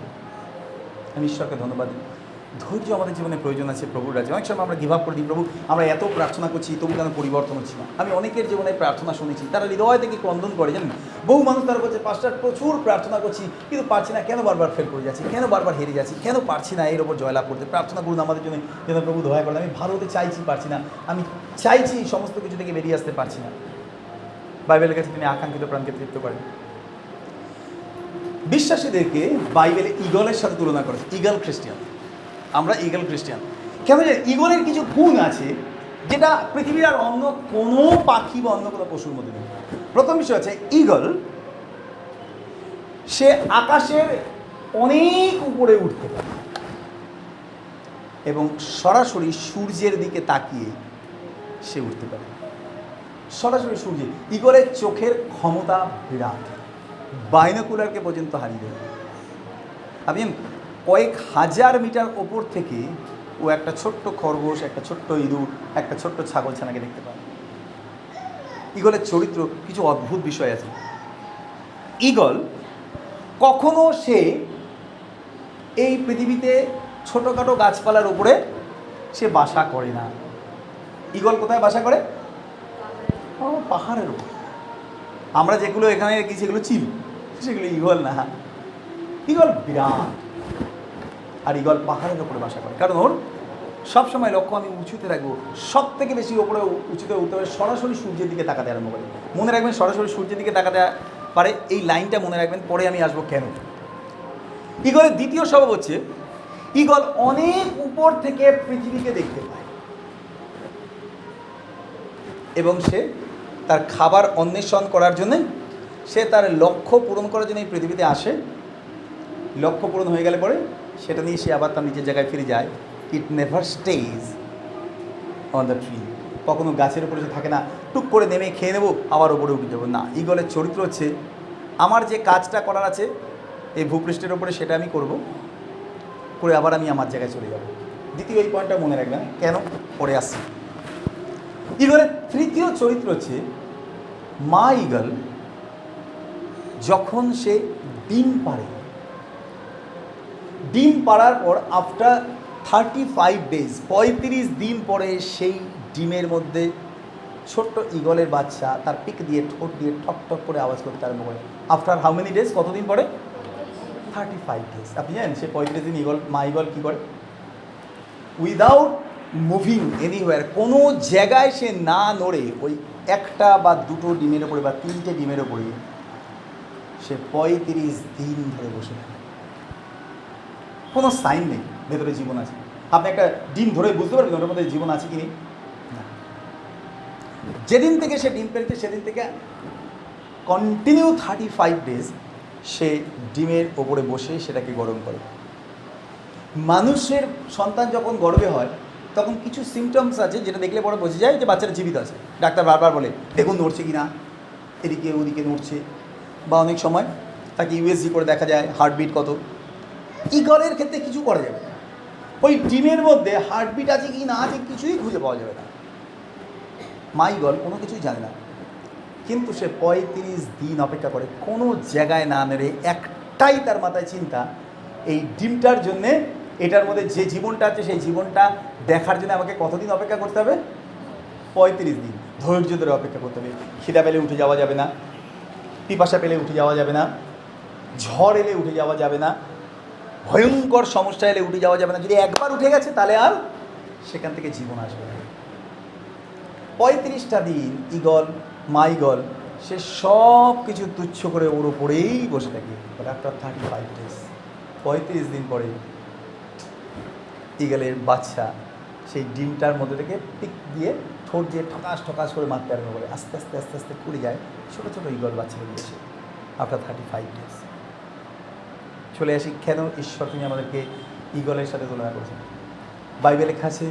আমি ঈশ্বরকে ধন্যবাদ দিই। ধৈর্য আমাদের জীবনে প্রয়োজন আছে প্রভুর রাজ্যে। অনেক সময় আমরা গিভ আপ করে দিই, প্রভু আমরা এত প্রার্থনা করছি তবু কেন পরিবর্তন হচ্ছে না। আমি অনেকের জীবনে প্রার্থনা শুনেছি, তারা হৃদয় থেকে ক্রন্দন করে, জানেন। বহু মানুষ তারা বলছে, পাস্টার প্রচুর প্রার্থনা করছি কিন্তু পারছি না, কেন বারবার ফেল করে যাচ্ছি, কেন বারবার হেরে যাচ্ছি, কেন পারছি না এর ওপর জয়লাভ করতে। প্রার্থনা করুন আমাদের জন্য, যেন প্রভু দয়া করেন। আমি ভালো হতে চাইছি, পারছি না। আমি চাইছি সমস্ত কিছু থেকে বেরিয়ে আসতে পারছি না। বাইবেলের কাছে তিনি আকাঙ্ক্ষিত প্রাণকে তৃপ্ত করেন। বিশ্বাসীদেরকে বাইবেলে ঈগলের সাথে তুলনা করেছে। ঈগল খ্রিস্টান, আমরা ঈগল খ্রিস্টান। কেন যে ঈগলের কিছু গুণ আছে যেটা পৃথিবীর আর অন্য কোনো পাখি বা অন্য কোনো পশুর মধ্যে নেই। প্রথম বিষয় হচ্ছে ঈগল সে আকাশের অনেক উপরে উঠতে পারে এবং সরাসরি সূর্যের দিকে তাকিয়ে সে উঠতে পারে। সরাসরি সূর্যে। ঈগলের চোখের ক্ষমতা বিরাট, বাইনোকুলারকে পর্যন্ত হারিয়ে দেবে। আপনি কয়েক হাজার মিটার ওপর থেকে ও একটা ছোট্ট খরগোশ, একটা ছোট্ট ইঁদুর, একটা ছোট্ট ছাগল ছানাকে দেখতে পায়। ঈগলের চরিত্র কিছু অদ্ভুত বিষয় আছে। ঈগল কখনো সে এই পৃথিবীতে ছোটোখাটো গাছপালার উপরে সে বাসা করে না। ঈগল কোথায় বাসা করে? পাহাড়ের উপর। আমরা যেগুলো এখানে রেখেছি সেগুলো চিল, সেগুলো ঈগল না। ঈগল বিরাট, আর ঈগল পাহাড়ের উপরে বাসা করে, কারণ ওর সবসময় লক্ষ্য আমি উঁচুতে রাখবো। সব থেকে বেশি ওপরে উঁচুতে উঠতে হবে, সরাসরি সূর্যের দিকে তাকাতে আরম্ভ করে। মনে রাখবেন, সরাসরি সূর্যের দিকে তাকাতে পারে, এই লাইনটা মনে রাখবেন। পরে আমি আসবো কেন। ঈগলের দ্বিতীয় স্বভাব হচ্ছে ঈগল অনেক উপর থেকে পৃথিবীকে দেখতে পায় এবং সে তার খাবার অন্বেষণ করার জন্যে, সে তার লক্ষ্য পূরণ করার জন্য এই পৃথিবীতে আসে। লক্ষ্য পূরণ হয়ে গেলে পরে সেটা নিয়ে সে আবার তার নিজের জায়গায় ফিরে যায়। It never stage on the tree. কখনো গাছের উপরে সে থাকে না, টুক করে নেমে খেয়ে নেবো আবার ওপরে উঠে যাবো না। ঈগলের চরিত্র হচ্ছে আমার যে কাজটা করার আছে এই ভূপৃষ্ঠের ওপরে, সেটা আমি করব, করে আবার আমি আমার জায়গায় চলে যাব। দ্বিতীয় এই পয়েন্টটা মনে রাখবেন, কেন পরে আসছি। ঈগলের তৃতীয় চরিত্র হচ্ছে মা ঈগল যখন সে ডিম পাড়ে, ডিম পাড়ার পর আফটার 35 ডেজ, 35 দিন পরে সেই ডিমের মধ্যে ছোট্ট ঈগলের বাচ্চা তার পিক দিয়ে, ঠোঁট দিয়ে ঠক ঠক করে আওয়াজ করতে আরম্ভ করে। After how many days? কতদিন পরে? 35 days। আপনি জানেন সে 35 দিন মা ঈগল কী করে? উইদাউট মুভিং এনিওয়্যার, কোনো জায়গায় সে না নড়ে ওই একটা বা দুটো ডিমের ওপরে বা তিনটে ডিমের ওপরে সে 35 দিন ধরে বসে থাকে। কোনো সাইন নেই ভেতরে জীবন আছে। আপনি একটা ডিম ধরে বুঝতে পারবেন ওটার মধ্যে জীবন আছে কি নেই? না। যেদিন থেকে সে ডিম পেরেছে সেদিন থেকে কন্টিনিউ 35 ডেজ সে ডিমের ওপরে বসে সেটাকে গরম করে। মানুষের সন্তান যখন গর্ভে হয় তখন কিছু সিমটমস আছে যেটা দেখলে পরে বোঝা যায় যে বাচ্চাটা জীবিত আছে। ডাক্তার বারবার বলে দেখুন নড়ছে কি না, এদিকে ওদিকে নড়ছে, বা অনেক সময় তাকে ইউএসজি করে দেখা যায় হার্টবিট কত। ঈগলের ক্ষেত্রে কিছু করা যাবে না, ওই ডিমের মধ্যে হার্টবিট আছে কি না আছে কিছুই খুঁজে পাওয়া যাবে না। মা ঈগল কোনো কিছুই জানে না, কিন্তু সে 35 দিন অপেক্ষা করে কোনো জায়গায় না নেড়ে। একটাই তার মাথায় চিন্তা, এই ডিমটার জন্যে, এটার মধ্যে যে জীবনটা আছে সেই জীবনটা দেখার জন্য আমাকে কতদিন অপেক্ষা করতে হবে? 35 দিন ধৈর্য ধরে অপেক্ষা করতে হবে। খিদা পেলে উঠে যাওয়া যাবে না, পিপাসা পেলে উঠে যাওয়া যাবে না, ঝড় এলে উঠে যাওয়া যাবে না, ভয়ঙ্কর সমস্যা এলে উঠে যাওয়া যাবে না। যদি একবার উঠে গেছে তাহলে আর সেখান থেকে জীবন আসবে না। 35টা দিন মা ঈগল সে সব কিছু তুচ্ছ করে ওর ওপরেই বসে থাকে। আফটার 35 ডেজ, 35 দিন পরে ঈগলের বাচ্চা সেই ডিমটার মধ্যে থেকে পিক দিয়ে ঠোঁট দিয়ে ঠকাস ঠকাস করে মারতে আরম্ভ করে। আস্তে আস্তে আস্তে আস্তে খুলে যায় ছোটো ছোটো ঈগল বাচ্চা বেরিয়ে আসে আফটার 35 ডেজ। চলে আসি কেন ঈশ্বর তিনি আমাদেরকে ঈগলের সাথে তুলনা করেছেন। বাইবেলে লেখা আছে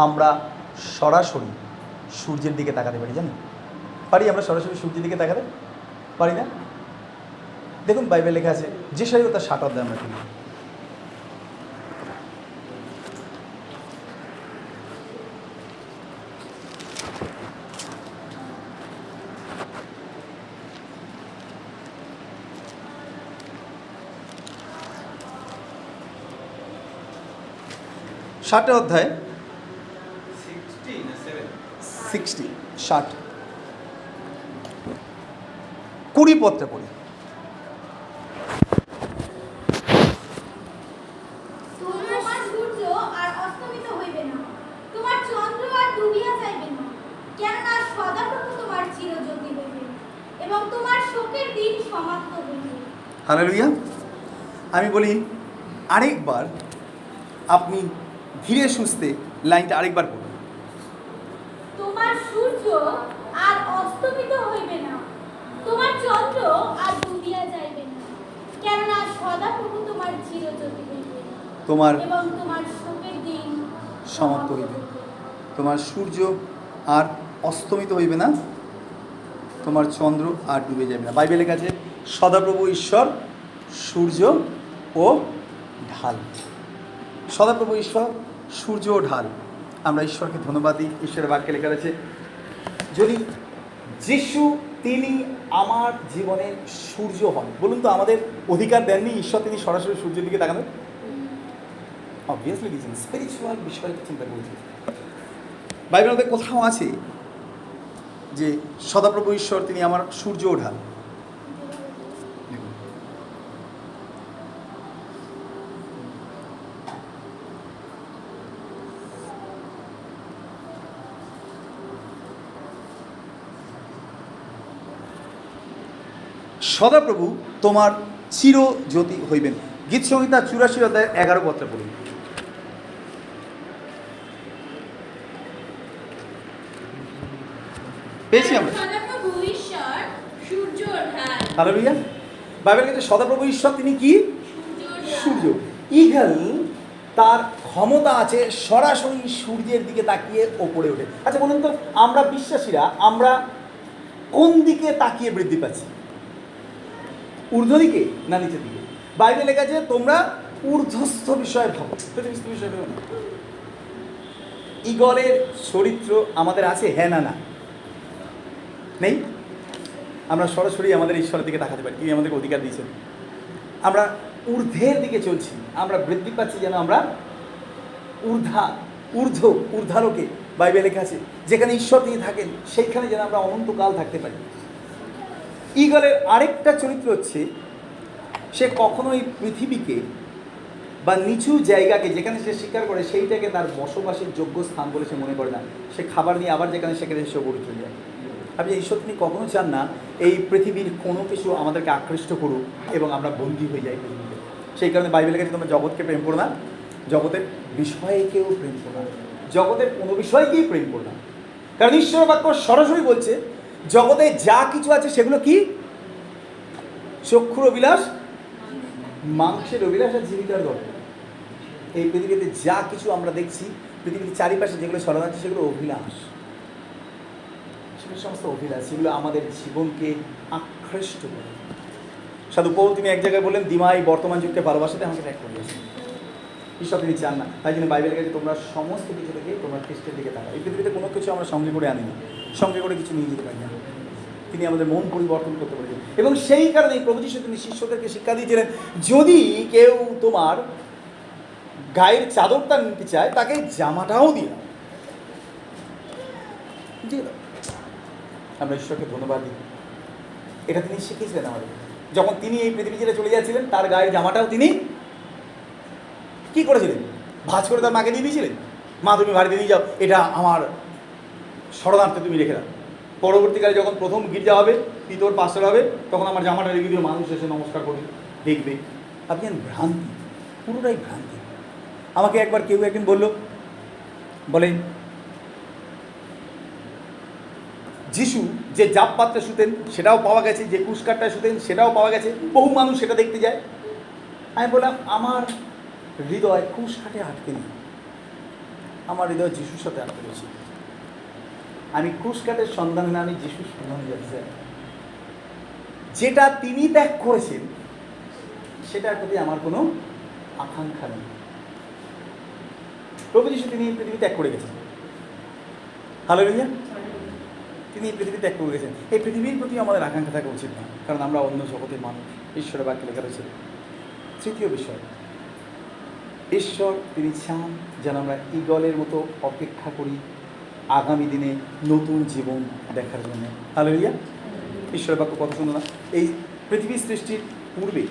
আমরা সরাসরি সূর্যের দিকে তাকাতে পারি। জানি পারি আমরা সরাসরি সূর্যের দিকে তাকাতে পারি না? দেখুন বাইবেলে লেখা আছে যেসাইও তার 7 অধ্যায় আমরা কিনি। ষাটের অধ্যায় 60 20 পত্রে পড়ি। তোমার সূর্য আর অস্তমিত হইবে না, তোমার চন্দ্র আর ডুবিয়া যাইবে না, কেননা সদাপ্রভু তোমার চিরজ্যোতি হইবে এবং তোমার শোকের দিন সমাপ্ত হইবে। হালেলুয়া। আমি বলি আরেকবার, আপনি ধীরে সুস্থে লাইনটা আরেকবার পড়ুন। তোমার সূর্য আর অস্তমিত হইবে না, তোমার চন্দ্র আর ডুবিয়া যাইবে না, কেননা সদাপ্রভু তোমার চিরজ্যোতি হইবে তোমার এবং তোমার শোকের দিন সমাপ্ত হইবে। তোমার সূর্য আর অস্তমিত হইবে না, তোমার চন্দ্র আর ডুবে যাবে না। বাইবেলে লেখা আছে সদাপ্রভু ঈশ্বর সূর্য ও ঢাল। সদাপ্রভু ঈশ্বর সূর্য ও ঢাল। আমরা ঈশ্বরকে ধন্যবাদ দিই। ঈশ্বরের বাক্যে লেখা আছে যদি যিশু তিনি আমার জীবনের সূর্য হন। বলুন তো আমাদের অধিকার দেননি ঈশ্বর তিনি সরাসরি সূর্যের দিকে তাকাবেন? অবভিয়াসলি দিয়েছেন। স্পিরিচুয়াল বিষয়ে চিন্তা করছি। বাইবেলের মধ্যে কোথাও আছে যে সদাপ্রভু ঈশ্বর তিনি আমার সূর্য ও ঢাল? সদাপ্রভু তোমার চিরজ্যোতি হইবেন। গীত সংহিতা 84 অধ্যায় 11 পত্রে পড়ুন। পেয়েছি আমরা সদাপ্রভু ঈশ্বর সূর্য ও ঢাল। হালেলুয়া। বাইবেল কাছে সদাপ্রভু ঈশ্বর তিনি কি? সূর্য। ঈগল তার ক্ষমতা আছে সরাসরি সূর্যের দিকে তাকিয়ে ওপরে ওঠে। আচ্ছা বলুন তো আমরা বিশ্বাসীরা আমরা কোন দিকে তাকিয়ে বৃদ্ধি পাচ্ছি? ঊর্ধ্ব দিকে না নিচের দিকে? বাইবেলে লেখা আছে তোমরা ঊর্ধ্বস্থ বিষয়ে ভাবো, পৃথিবীস্থ বিষয়ে ভেবো না। ঈগলের চরিত্র আমাদের আছে? হ্যাঁ না না নেই? আমরা সরাসরি আমাদের ঈশ্বরের দিকে তাকাতে পারি। তিনি আমাদেরকে অধিকার দিয়েছেন। আমরা ঊর্ধ্বের দিকে চলছি, আমরা বৃদ্ধি পাচ্ছি যেন আমরা ঊর্ধ্বালোকে। বাইবেলে লেখা আছে যেখানে ঈশ্বর তিনি থাকেন সেইখানে যেন আমরা অনন্তকাল থাকতে পারি। ঈগলের আরেকটা চরিত্র হচ্ছে সে কখনোই পৃথিবীকে বা নিচু জায়গাকে যেখানে সে স্বীকার করে সেইটাকে তার বসবাসের যোগ্য স্থান বলে সে মনে করে না। সে খাবার নিয়ে আবার যেখানে সেখানে সে গড়ে চলে যায়। আপনি ঈশ্বর তিনি কখনো চান না এই পৃথিবীর কোনো কিছু আমাদেরকে আকৃষ্ট করুক এবং আমরা বন্দী হয়ে যাই পৃথিবীতে। সেই কারণে বাইবেলের কাছে তোমরা জগৎকে প্রেম করো না, জগতের বিষয়কেও প্রেম করো না, জগতের কোনো বিষয়কেই প্রেম করো না। কারণ ঈশ্বর বাক্য সরাসরি বলছে জগতে যা কিছু আছে সেগুলো কি? চক্ষুর অভিলাষ, মাংসের অভিলাষ আর জীবিকার গল্প। এই পৃথিবীতে যা কিছু আমরা দেখছি, পৃথিবীর চারিপাশে যেগুলো ছড়ানো আছে সেগুলো অভিলাষ, সেগুলো সমস্ত অভিলাষ, সেগুলো আমাদের জীবনকে আকৃষ্ট করে। সাধু পৌল তিনি এক জায়গায় বললেন, দিমাই বর্তমান যুগকে ভালোবাসাতে আমাকে ত্যাগ করিয়েছে। ঈশ্বর তিনি চান না। তাই জন্য বাইবেলের কাছে তোমরা সমস্ত কিছু থেকে তোমরা খ্রিস্টের দিকে তাকাও। এই পৃথিবীতে কোনো কিছু আমরা সঙ্গে করে আনি না, সঙ্গে করে কিছু নিয়ে যেতে পারি না। তিনি আমাদের মন পরিবর্তন করতে পারেন এবং সেই কারণেই প্রভু যীশু তিনি শিষ্যদেরকে শিক্ষা দিয়েছিলেন, যদি কেউ তোমার গায়ের চাদরটা নিতে চায় তাকে জামাটাও দিয়ে দাও। আমরা ঈশ্বরকে ধন্যবাদ দিই, এটা তিনি শিখিয়েছিলেন আমাদের। যখন তিনি এই পৃথিবী ছেড়ে চলে যাচ্ছিলেন তার গায়ের জামাটাও তিনি কি করেছিলেন? ভাঁজ করে তার মাকে দিয়ে দিয়েছিলেন, মা তুমি বাড়িতে নিয়ে যাও, এটা আমার শরণার্থে তুমি রেখে দাও। পরবর্তীকালে যখন প্রথম গির্জা হবে, পিতর পাশে হবে, তখন আমার জামাটা রেখে দিও, মানুষ এসে নমস্কার করবে, দেখবে। আপনি ভ্রান্তি, পুরোটাই ভ্রান্তি। আমাকে একবার কেউ একদিন বলেন যিশু যে জাপ পাত্রে শুতেন সেটাও পাওয়া গেছে, যে কুশকারটায় শুতেন সেটাও পাওয়া গেছে, বহু মানুষ সেটা দেখতে যায়। আমি বললাম, আমার হৃদয় কুশকাঠে আটকে নেই, আমার হৃদয় যিশুর সাথে আটকে রয়েছে। আমি কুশকাঠের সন্ধানে না, আমি যিশুর সন্ধানে যাচ্ছি। যেটা তিনি ত্যাগ করেছেন সেটার প্রতি আমার কোনো আকাঙ্ক্ষা নেই। প্রভু যীশু তিনি পৃথিবী ত্যাগ করে গেছেন। হালেলুয়া। তিনি এই পৃথিবী ত্যাগ করে গেছেন। এই পৃথিবীর প্রতি আমাদের আকাঙ্ক্ষা থাকা উচিত না, কারণ আমরা অন্য জগতের মানুষ। ঈশ্বরের বাক্যে লেখা রয়েছে। তৃতীয় বিষয়, ঈশ্বর তিনি চান যেন আমরা ঈগলের মতো অপেক্ষা করি আগামী দিনে নতুন জীবন দেখার জন্য। হালেলুয়া। ঈশ্বরের বাক্য কত সুন্দর না? এই পৃথিবীর সৃষ্টির পূর্বে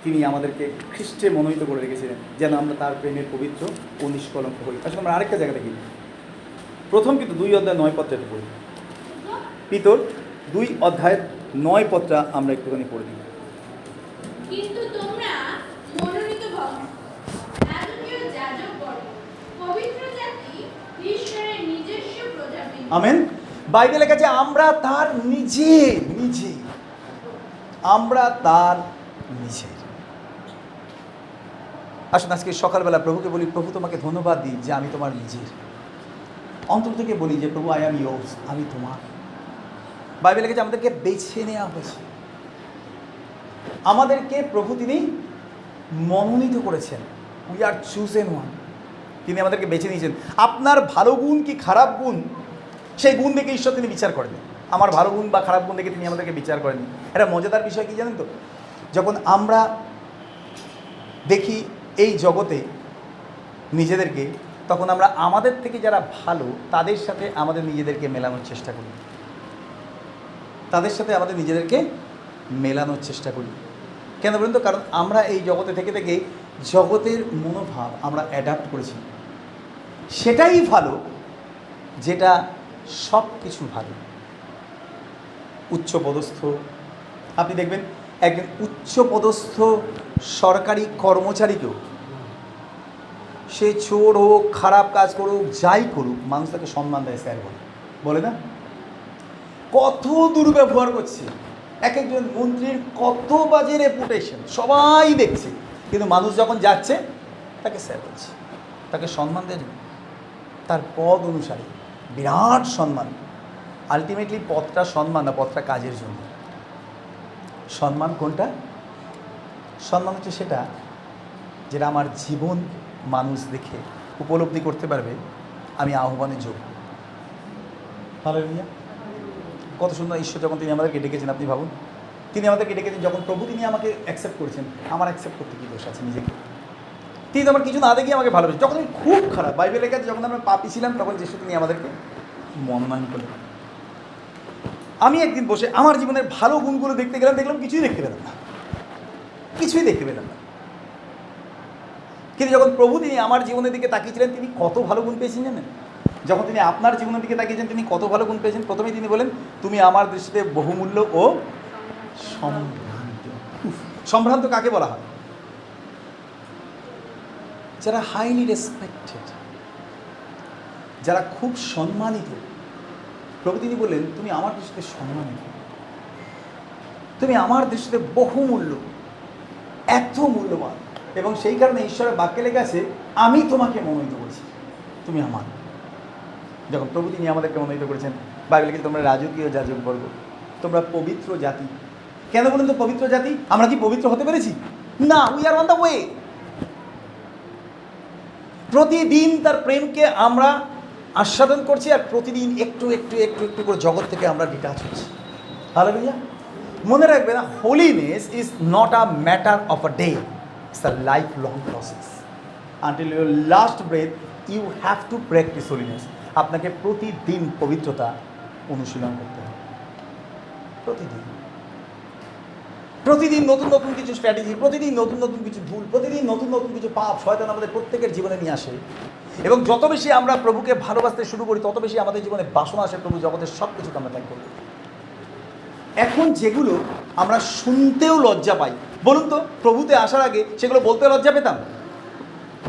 তিনি আমাদেরকে খ্রিস্টে মনোনীত করে রেখেছিলেন যেন আমরা তার প্রেমের পবিত্র ও নিষ্কলঙ্ক হই। আসলে আমরা আরেকটা জায়গা দেখি, প্রথম কিন্তু 2:9 পড়ি। পিতর 2:9 আমরা একটুখানি পড়ে দিই। কিন্তু তোমরা মনোনীত হও, রাজকীয় যাজকগণ, পবিত্র জাতি, ঈশ্বরের নিজস্ব প্রজাতি। আমেন। বাইবেলে লেখা আছে আমরা তার নিজের, আমরা তার নিজের। আসুন আজকে সকালবেলা প্রভুকে বলি, প্রভু তোমাকে ধন্যবাদ দিই যে আমি তোমার নিজের। অন্তর থেকে বলি যে প্রভু আই অ্যাম ইয়োর্স, আমি তোমার। বাইবেলে লেখা আছে আমাদেরকে বেছে নেওয়া হয়েছে, আমাদেরকে প্রভু তিনি মনোনীত করেছেন। We are chosen one. তিনি আমাদেরকে বেছে নিয়েছেন। আপনার ভালো গুণ কি খারাপ গুণ, সেই গুণ দেখে ঈশ্বর তিনি বিচার করেন। আমার ভালো গুণ বা খারাপ গুণ দেখে তিনি আমাদেরকে বিচার করেন। এটা মজাদার বিষয় কি জানেন তো? যখন আমরা দেখি এই জগতে নিজেদেরকে, তখন আমরা আমাদের থেকে যারা ভালো তাদের সাথে আমাদের নিজেদেরকে মেলানোর চেষ্টা করি, তাদের সাথে আমাদের নিজেদেরকে মেলানোর চেষ্টা করি। কেন বলুন তো? কারণ আমরা এই জগতে থেকে থেকে জগতের মনোভাব আমরা অ্যাডাপ্ট করেছি। সেটাই ভালো যেটা সব কিছু ভালো। উচ্চপদস্থ, আপনি দেখবেন একজন উচ্চপদস্থ সরকারি কর্মচারীকেও, সে চোর হোক, খারাপ কাজ করুক, যাই করুক, মানুষ তাকে সম্মান দেয়, স্যার বলে না? কত দুর্ব্যবহার করছে এক একজন মন্ত্রীর, কত বাজে রেপুটেশন, সবাই দেখছে, কিন্তু মানুষ যখন যাচ্ছে তাকে স্যার বলছে, তাকে সম্মান দেয় তার পদ অনুসারে, বিরাট সম্মান। আলটিমেটলি পদটা সম্মান না, পদটা কাজের জন্য। সম্মান কোনটা? সম্মান হচ্ছে সেটা যেটা আমার জীবন মানুষ দেখে উপলব্ধি করতে পারবে আমি আহ্বানের যোগ্য। হালেলুয়া। কত সুন্দর ঈশ্বর যখন তিনি আমাদেরকে ডেকেছেন, আপনি ভাবুন, তিনি আমাদেরকে ডেকেছেন যখন প্রভু তিনি আমাকে অ্যাকসেপ্ট করেছেন। আমার অ্যাকসেপ্ট করতে কী দোষ আছে নিজেকে? তিনি তো আমার কিছু না দেখে আমাকে ভালোবেসেন। যখন আমি খুব খারাপ, বাইবেলের কাছে যখন আমরা পাপী ছিলাম, তখন যিশু তিনি আমাদেরকে মনোনয়ন করলেন। আমি একদিন বসে আমার জীবনের ভালো গুণগুলো দেখতে গেলাম, দেখলাম কিছুই দেখতে পেলাম না। কিছুই দেখতে পেলাম না। কিন্তু যখন প্রভু তিনি আমার জীবনের দিকে তাকিয়েছিলেন, তিনি কত ভালো গুণ পেয়েছেন জানেন? যখন তিনি আপনার জীবনের দিকে তাকিয়েছেন, তিনি কত ভালো গুণ পেয়েছেন। প্রথমেই তিনি বলেন, তুমি আমার দৃষ্টিতে বহুমূল্য ও সম্ভ্রান্ত। সম্ভ্রান্ত কাকে বলা হয়? যারা হাইলি রেসপেক্টেড, যারা খুব সম্মানিত। প্রভু তিনি বললেন, তুমি আমার দৃষ্টিতে সম্মানিত, তুমি আমার দৃষ্টিতে বহুমূল্য, এত মূল্যবান। এবং সেই কারণে ঈশ্বরের বাক্যে লেখা আছে, আমি তোমাকে মনোনীত করেছি, তুমি আমার। যখন প্রভু তিনি আমাদেরকে মনোনীত করেছেন, বাইবেলে কিন্তু তোমরা রাজকীয় যাজকবর্গ, তোমরা পবিত্র জাতি। কেন বলুন তো পবিত্র জাতি? আমরা কি পবিত্র হতে পেরেছি? না, we are on the way. প্রতিদিন তার প্রেমকে আমরা আস্বাদন করছি, আর প্রতিদিন একটু একটু একটু একটু করে জগৎ থেকে আমরা ডিটাচ হচ্ছি। হালেলুয়া। মনে রাখবে না, holiness is not a matter of a day, it's a lifelong process. Until your last breath you have to practise holiness. আপনাকে প্রতিদিন পবিত্রতা অনুশীলন করতে হবে। প্রতিদিন প্রতিদিন নতুন নতুন কিছু স্ট্র্যাটেজি, প্রতিদিন নতুন নতুন কিছু ভুল, প্রতিদিন নতুন নতুন কিছু পাপ শয়তান আমাদের প্রত্যেকের জীবনে নিয়ে আসে। এবং যত বেশি আমরা প্রভুকে ভালোবাসতে শুরু করি, তত বেশি আমাদের জীবনে বাসনা আসে প্রভু জগতের সব কিছুকে আমরা ত্যাগ করব। এখন যেগুলো আমরা শুনতেও লজ্জা পাই, বলুন তো প্রভুতে আসার আগে সেগুলো বলতে লজ্জা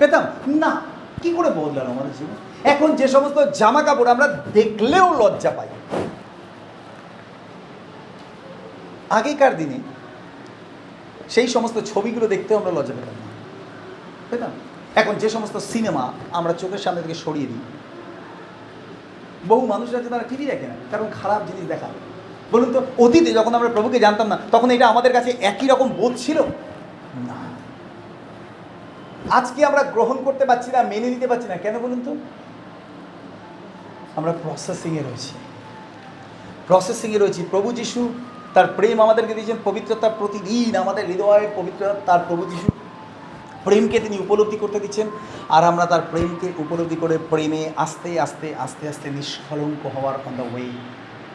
পেতাম না। কি করে বদলানো আমাদের জীবন? এখন যে সমস্ত জামা কাপড় আমরা দেখলেও লজ্জা পাই, আগেকার দিনে সেই সমস্ত ছবিগুলো দেখতেও আমরা লজ্জা পেতাম। এখন যে সমস্ত সিনেমা আমরা চোখের সামনে থেকে সরিয়ে দিই, বহু মানুষ আছে তারা টিভি দেখে না, কারণ খারাপ জিনিস দেখা। বলুন তো অতীতে যখন আমরা প্রভুকে জানতাম না, তখন এটা আমাদের কাছে একই রকম বোধ ছিল না। আজকে আমরা গ্রহণ করতে পারছি না, মেনে নিতে পারছি না। কেন বলুন তো? আমরা প্রসেসিংয়ে রয়েছি। প্রভু যিশু তার প্রেম আমাদেরকে দিয়েছেন, পবিত্রতা প্রতিদিন আমাদের হৃদয়ে পবিত্রতা। তার প্রভু যিশু প্রেমকে তিনি উপলব্ধি করতে দিচ্ছেন, আর আমরা তার প্রেমকে উপলব্ধি করে প্রেমে আস্তে আস্তে আস্তে আস্তে নিষ্কলঙ্ক হওয়ার অন দ্য ওয়ে।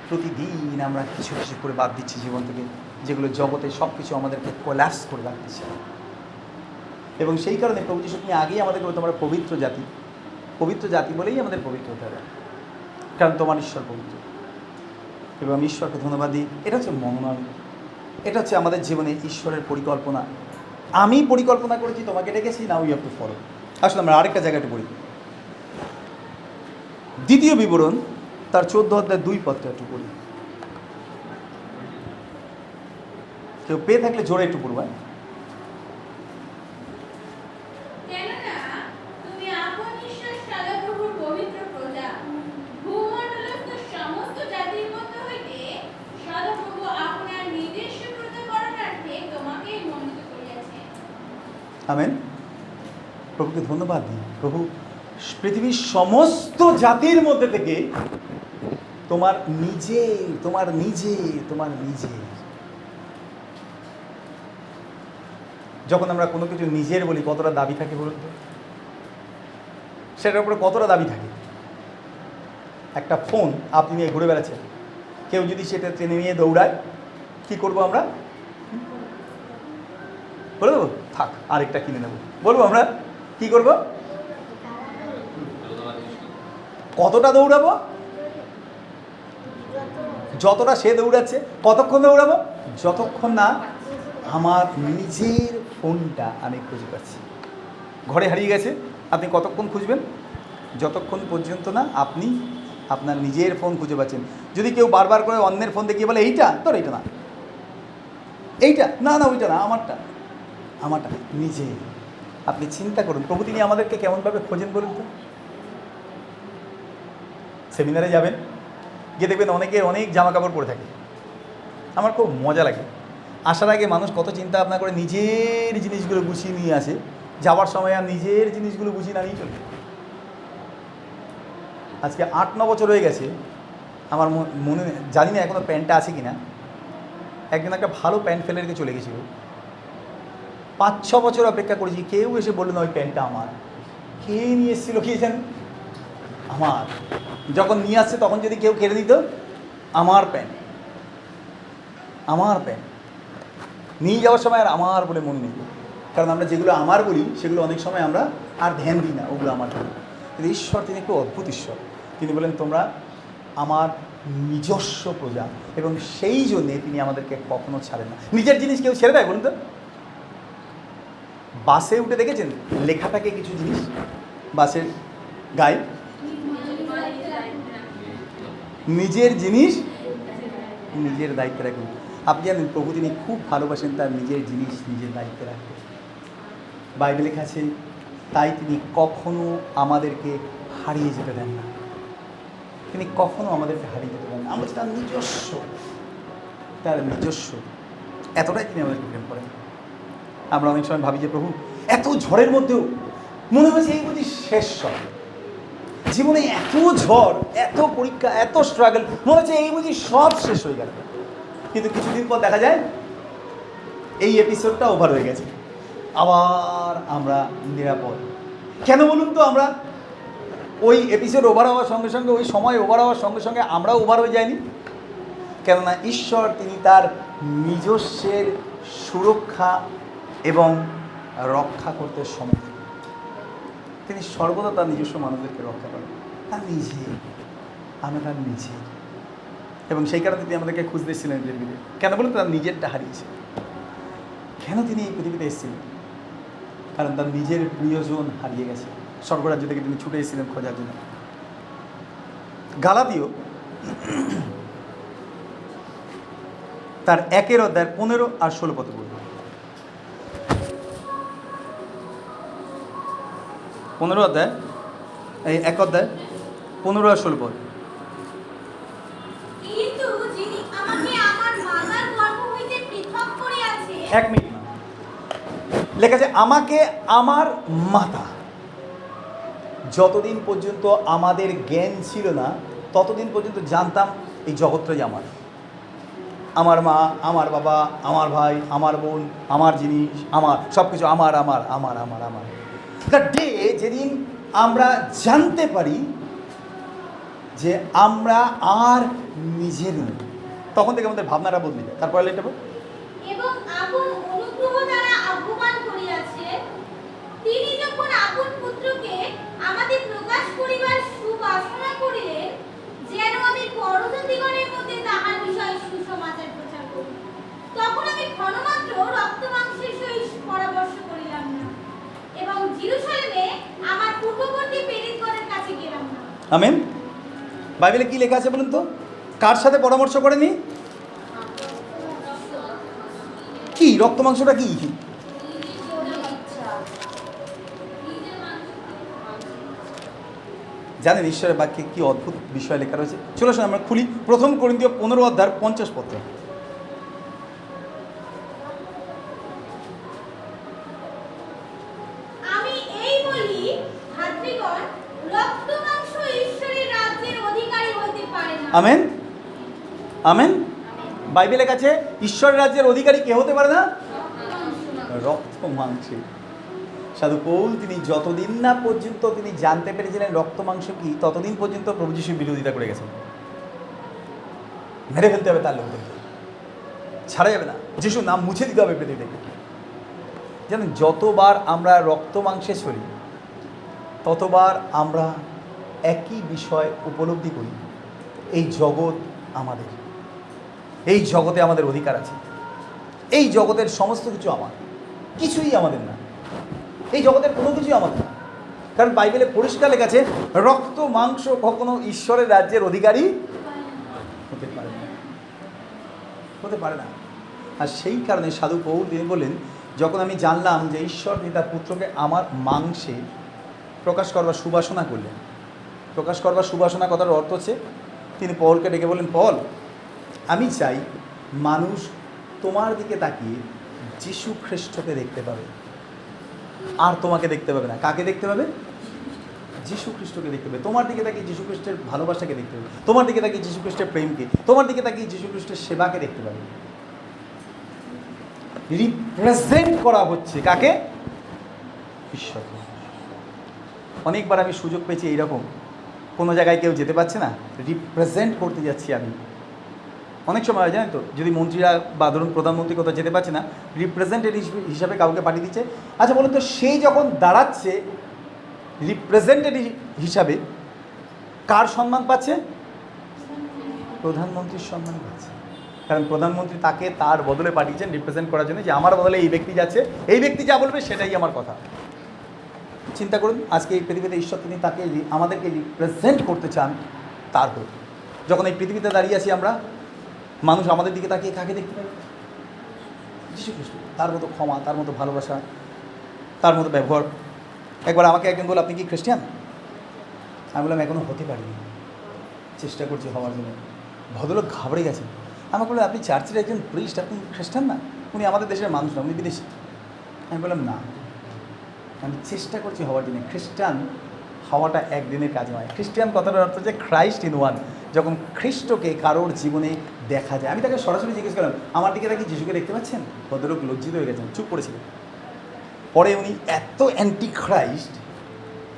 প্রতিদিন আমরা কিছু কিছু করে বাদ দিচ্ছি জীবন থেকে, যেগুলো জগতে সব কিছু আমাদেরকে কোল্যাপস করে বাদ দিচ্ছে। এবং সেই কারণে প্রভু যিশু তিনি আগেই আমাদেরকে বলতে, আমরা পবিত্র জাতি বলেই আমাদের পবিত্র হতে হবে, কারণ তোমার ঈশ্বর পবিত্র। এবং আমি ঈশ্বরকে ধন্যবাদ দিই। এটা হচ্ছে মনোনয়ন, এটা হচ্ছে আমাদের জীবনে ঈশ্বরের পরিকল্পনা। আমি পরিকল্পনা করেছি, তোমাকে ডেকেছি, now you have to follow. আসলে আমরা আরেকটা জায়গাটা পড়ি, দ্বিতীয় বিবরণ তার 14 অধ্যায় 2 পদটা একটু পড়ি। কেউ পেয়ে থাকলে জোরে একটু পড়বেন। আমেন। প্রভুকে ধন্যবাদ দিই। প্রভু পৃথিবীর সমস্ত জাতির মধ্যে থেকে তোমার নিজে। যখন আমরা কোনো কিছু নিজের বলি, কতটা দাবি থাকে বলুন তো? সেটার উপরে কতটা দাবি থাকে? একটা ফোন আপনি নিয়ে ঘুরে বেড়াচ্ছেন, কেউ যদি সেটা টেনে নিয়ে দৌড়ায়, কি করবো আমরা? বলে দেবো থাক, আরেকটা কিনে নেবো, বলবো আমরা? কি করব? কতটা দৌড়াবো? যতটা সে দৌড়াচ্ছে। কতক্ষণ দৌড়াবো? যতক্ষণ না আমার নিজের ফোনটা আমি খুঁজে পাচ্ছি। ঘরে হারিয়ে গেছে, আপনি কতক্ষণ খুঁজবেন? যতক্ষণ পর্যন্ত না আপনি আপনার নিজের ফোন খুঁজে পাচ্ছেন। যদি কেউ বারবার করে অন্যের ফোন দেখিয়ে বলে, এইটা তোর, এইটা না, এইটা না, না ওইটা না, আমারটা নিজে। আপনি চিন্তা করুন, প্রভু তিনি আমাদেরকে কেমনভাবে খোঁজেন বলুন তো? সেমিনারে যাবেন, গিয়ে দেখবেন অনেকে অনেক জামা কাপড় পরে থাকে। আমার খুব মজা লাগে, আসার আগে মানুষ কত চিন্তা ভাবনা করে নিজের জিনিসগুলো গুছিয়ে নিয়ে আসে, যাওয়ার সময় আর নিজের জিনিসগুলো গুছিয়ে না নিয়ে চলে। আজকে 8-9 বছর হয়ে গেছে, আমার মনে জানি না এখনও প্যান্টটা আছে কি না। একদিন একটা ভালো প্যান্ট ফেলে রেখে চলে গেছিল। 5-6 বছর অপেক্ষা করেছি, কেউ এসে বললো না ওই প্যান্টটা আমার। কে নিয়ে এসেছিলো কে জানি, আমার। যখন নিয়ে আসছে তখন যদি কেউ কেড়ে দিত, আমার প্যান্ট। নিয়ে যাওয়ার সময় আর আমার বলে মনে নেই, কারণ আমরা যেগুলো আমার বলি সেগুলো অনেক সময় আমরা আর ধ্যান দিই না, ওগুলো আমার বলি। কিন্তু ঈশ্বর তিনি একটু অদ্ভুত ঈশ্বর। তিনি বলেন তোমরা আমার নিজস্ব প্রজা, এবং সেই জন্যে তিনি আমাদেরকে কখনো ছাড়েন না। নিজের জিনিস কেউ ছেড়ে দেয় বলুন তো? বাসে উঠে দেখেছেন লেখা থাকে কিছু জিনিস বাসের গায়ে, নিজের জিনিস নিজের দায়িত্বে রাখুন। আপনি জানেন প্রভু তিনি খুব ভালোবাসেন তার নিজের জিনিস নিজের দায়িত্বে রাখতে। বাইবেলে লেখা আছে তাই তিনি কখনো আমাদেরকে হারিয়ে যেতে দেন না। তিনি কখনো আমাদেরকে হারিয়ে যেতে দেন না। আমরা তার নিজস্ব, তার নিজস্ব, এতটাই তিনি আমাদেরকে প্রেম করেন। আমরা অনেক সময় ভাবি যে প্রভু এত ঝড়ের মধ্যেও মনে হয়েছে এই বুঝি শেষ সব, জীবনে এত ঝড়, এত পরীক্ষা, এত স্ট্রাগল, মনে হচ্ছে এই বুঝি সব শেষ হয়ে গেল। কিন্তু কিছুদিন পর দেখা যায় এই এপিসোডটা ওভার হয়ে গেছে, আবার আমরা নিরাপদ। কেন বলুন তো? আমরা ওই এপিসোড ওভার হওয়ার সঙ্গে সঙ্গে, ওই সময় ওভার হওয়ার সঙ্গে সঙ্গে আমরাও ওভার হয়ে যাইনি? কেননা ঈশ্বর তিনি তার নিজস্বের সুরক্ষা এবং রক্ষা করতে সমর্থ। তিনি সর্বদা তার নিজস্ব মানুষদেরকে রক্ষা করেন, তার নিজে, আমরা তার নিজে। এবং সেই কারণে তিনি আমাদেরকে খুঁজতে এসেছিলেন পৃথিবীতে। কেন বলুন? তার নিজেরটা হারিয়েছে। কেন তিনি এই পৃথিবীতে এসেছিলেন? কারণ তার নিজের প্রিয়জন হারিয়ে গেছে। স্বর্গরাজ্য থেকে তিনি ছুটে এসেছিলেন খোঁজার জন্য। গালাতীয় তার 1 অধ্যায় 15 আর 16 পদ বলব। 15 অধ্যায়, এই 1 অধ্যায় 15 আর 16 পদ। কিন্তু যিনি আমাকে আমার মাতার গর্ভ হইতে পৃথক করিয়াছে। 1 মিনিট না, লেখা আছে আমাকে আমার মাতা। যতদিন পর্যন্ত আমাদের জ্ঞান ছিল না ততদিন পর্যন্ত জানতাম এই জগৎটাই আমার, আমার মা, আমার বাবা, আমার ভাই, আমার বোন, আমার জিনিস, আমার সব কিছু আমার আমার আমার আমার আমার। দ্য ডে যেদিন আমরা জানতে পারি যে আমরা আর নিজের নই, তখন থেকে আমাদের ভাবনাটা বদলে যায়। তারপরে লেখা এবং আপন অনুগ্রহ দ্বারা আহ্বান করিয়াছে, তিনি যখন আপন পুত্রকে আমাদের প্রকাশ করিবার সুবাসনা করিলেন, যেন আমি পরজাতিগণের মধ্যে তাহার বিষয়ে সুসমাচার প্রচার করি। তখন আমি ক্ষণমাত্র রক্ত মাংসের সহিত পরামর্শ করিলাম না, এবং জেরুজালেমে আমার পূর্ববর্তী প্রেরিতগণের কাছে গেলাম না। আমেন। বাইবেলে কি লেখা আছে বলুন তো? কার সাথে পরামর্শ করেনি? কি রক্ত মাংসটা কি? জানেন ঈশ্বরের বাক্যে কি অদ্ভুত বিষয় লেখা রয়েছে? চলো শোনো আমরা খুলি 1 করিন্থীয় 15 অধ্যায় 50 পদ। আমি এই বলি, ভাতৃগণ, রক্ত মাংস ঈশ্বরের রাজ্যের অধিকারী হইতে পারে না। Amen, amen. বাইবেলের কাছে ঈশ্বরের রাজ্যের অধিকারী কে হতে পারে না? রক্ত মাংসে। সাধু পৌল তিনি যতদিন না পর্যন্ত তিনি জানতে পেরেছিলেন রক্ত মাংস কি, ততদিন পর্যন্ত প্রভু যিশুর বিরোধিতা করে গেছেন। মেরে ফেলতে হবে তার লোকদেরকে, ছাড়া যাবে না, যিশুর নাম মুছে দিতে হবে পৃথিবী থেকে। জানেন যতবার আমরা রক্ত মাংসে চলি ততবার আমরা একই বিষয় উপলব্ধি করি, এই জগৎ আমাদের, এই জগতে আমাদের অধিকার আছে, এই জগতের সমস্ত কিছু আমার, কিছুই আমাদের না, এই জগতের কোনো কিছুই আমাদের না। কারণ বাইবেলে পরিষ্কার লেখা আছে রক্ত মাংস কখনো ঈশ্বরের রাজ্যের অধিকারী হতে পারে না, হতে পারে না। আর সেই কারণে সাধু পৌল তিনি বললেন, যখন আমি জানলাম যে ঈশ্বর তিনি তার পুত্রকে আমার মাংসে প্রকাশ করবার সুবাসনা করলেন। প্রকাশ করবার সুবাসনা কথার অর্থ হচ্ছে তিনি পলকে ডেকে বললেন, পল, আমি চাই মানুষ তোমার দিকে তাকিয়ে যিশু খ্রিস্টকে দেখতে পাবে, আর তোমাকে দেখতে পাবে না। কাকে দেখতে পাবে? যিশু খ্রিস্টকে দেখতে পাবে। তোমার দিকে তাকিয়ে যিশু খ্রিস্টের ভালোবাসাকে দেখতে পাবে, তোমার দিকে তাকিয়ে যিশু খ্রিস্টের প্রেমকে, তোমার দিকে তাকিয়ে যিশু খ্রিস্টের সেবাকে দেখতে পাবে। রিপ্রেজেন্ট করা হচ্ছে কাকে? ঈশ্বরকে। অনেকবার আমি সুযোগ পেয়েছি এইরকম, কোনো জায়গায় কেউ যেতে পারছে না, রিপ্রেজেন্ট করতে যাচ্ছি আমি অনেক সময় হয় জানেন তো, যদি মন্ত্রীরা বা ধরুন প্রধানমন্ত্রী কোথাও যেতে পারছে না, রিপ্রেজেন্টেটিভ হিসাবে কাউকে পাঠিয়ে দিচ্ছে। আচ্ছা বলুন তো, সেই যখন দাঁড়াচ্ছে রিপ্রেজেন্টেটিভ হিসাবে, কার সম্মান পাচ্ছে? প্রধানমন্ত্রীর সম্মান পাচ্ছে। কারণ প্রধানমন্ত্রী তাকে তার বদলে পাঠিয়েছেন রিপ্রেজেন্ট করার জন্য, যে আমার বদলে এই ব্যক্তি যাচ্ছে, এই ব্যক্তি যা বলবে সেটাই আমার কথা। চিন্তা করুন, আজকে এই পৃথিবীতে ঈশ্বর তিনি তাকে আমাদেরকে রিপ্রেজেন্ট করতে চান তার হোক। যখন এই পৃথিবীতে দাঁড়িয়ে আছি আমরা, মানুষ আমাদের দিকে তাকিয়ে কাকে দেখতে পাই? যীশু খ্রিস্ট। তার মতো ক্ষমা, তার মতো ভালোবাসা, তার মতো ব্যবহার। একবার আমাকে একজন বলল, আপনি কি খ্রিস্টান? আমি বললাম, এখনও হতে পারিনি, চেষ্টা করছি হওয়ার জন্য। ভদ্রলোক ঘাবড়ে গেছেন। আমাকে বললেন, আপনি চার্চের একজন প্রিস্ট, আপনি খ্রিস্টান না? উনি আমাদের দেশের মানুষ না, উনি বিদেশি। আমি বললাম, না, আমি চেষ্টা করছি হওয়ার জন্য। খ্রিস্টান হওয়াটা একদিনের কাজ নয়। খ্রিস্টান কথাটার অর্থ যে খ্রাইস্ট ইন ওয়ান। যখন খ্রিস্টকে কারোর জীবনে দেখা যায়, আমি তাকে সরাসরি জিজ্ঞেস করলাম, আমার দিকে তাকে যিশুকে দেখতে পাচ্ছেন? ভদ্রলোক লজ্জিত হয়ে গেছেন, চুপ করেছিলেন। পরে উনি এত অ্যান্টি খ্রাইস্ট,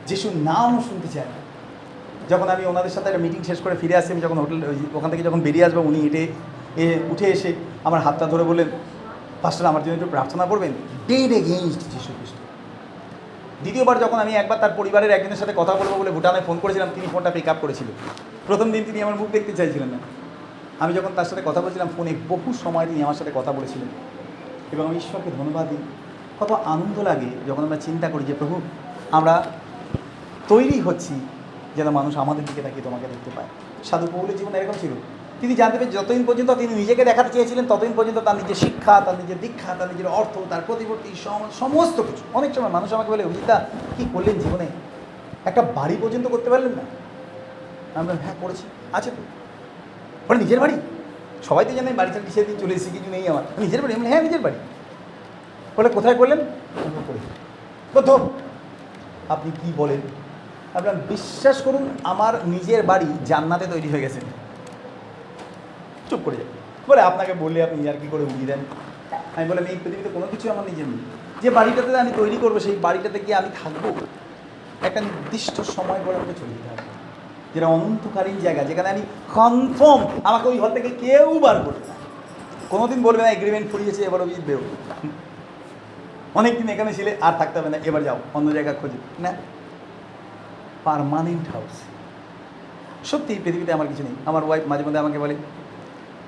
যিশুর নামও শুনতে চায় না। যখন আমি ওনাদের সাথে একটা মিটিং শেষ করে ফিরে আসি, আমি যখন হোটেল ওখান থেকে যখন বেরিয়ে আসবো, উনি উঠে এসে আমার হাতটা ধরে বললেন, পাস্টার আমার জন্য একটু প্রার্থনা করবেন। ডেড এগেইনস্ট যিশু খ্রিস্ট। দ্বিতীয়বার যখন আমি একবার তার পরিবারের একজনের সাথে কথা বলবো বলে ভুটানে ফোন করেছিলাম, তিনি ফোনটা পিক আপ করেছিলেন। প্রথম দিন তিনি আমার মুখ দেখতে চাইছিলেন না। আমি যখন তার সাথে কথা বলছিলাম ফোনে, বহু সময় তিনি আমার সাথে কথা বলেছিলেন। এবং আমি ঈশ্বরকে ধন্যবাদ দিই। কত আনন্দ লাগে যখন আমরা চিন্তা করি যে প্রভু, আমরা তৈরি হচ্ছি যেন মানুষ আমাদের দিকে তাকিয়ে তোমাকে দেখতে পায়। সাধু পৌলের জীবন এরকম ছিল। তিনি জানতে পেরেছেন যতদিন পর্যন্ত তিনি নিজেকে দেখাতে চেয়েছিলেন, ততদিন পর্যন্ত তার নিজের শিক্ষা, তার নিজের দীক্ষা, তার নিজের অর্থ, তার প্রতিপত্তি, সমস্ত কিছু। অনেক সময় মানুষ আমাকে বলে, অভিজিৎদা কী করলেন জীবনে? একটা বাড়ি পর্যন্ত করতে পারলেন না? আমরা হ্যাঁ করেছি। আছে তো? বলে নিজের বাড়ি? সবাই তো জানে বাড়িটা কিসের দিন চলে এসেছি, কিছু নেই আমার। নিজের বাড়ি? আমি হ্যাঁ নিজের বাড়ি। বলে কোথায় করলেন? প্রথম। আপনি কি বলেন? আপনার বিশ্বাস করুন, আমার নিজের বাড়ি জান্নাতে তৈরি হয়ে গেছে। চুপ করে যাবে। বলে আপনাকে বললে আপনি আর কি করে উড়িয়ে দেন। আমি বললাম, এই পৃথিবীতে কোনো কিছু আমার নিজের নেই। যে বাড়িটাতে আমি তৈরি করবো, সেই বাড়িটাতে গিয়ে আমি থাকবো একটা নির্দিষ্ট সময় পরে আমাকে চলে যেতে হবে, যেটা অনন্তকালীন জায়গা, যেখানে আমি কনফার্ম আমাকে ওই ঘর থেকে কেউ বার করবে না। কোনোদিন বলবে না এগ্রিমেন্ট ফুরিয়েছে, এবার অভিজিৎ বেরো, অনেকদিন এখানে ছিলে, আর থাকতে হবে না, এবার যাও অন্য জায়গা খোঁজে না। Permanent house. সত্যি পৃথিবীতে আমার কিছু নেই। আমার ওয়াইফ মাঝে মধ্যে আমাকে বলে,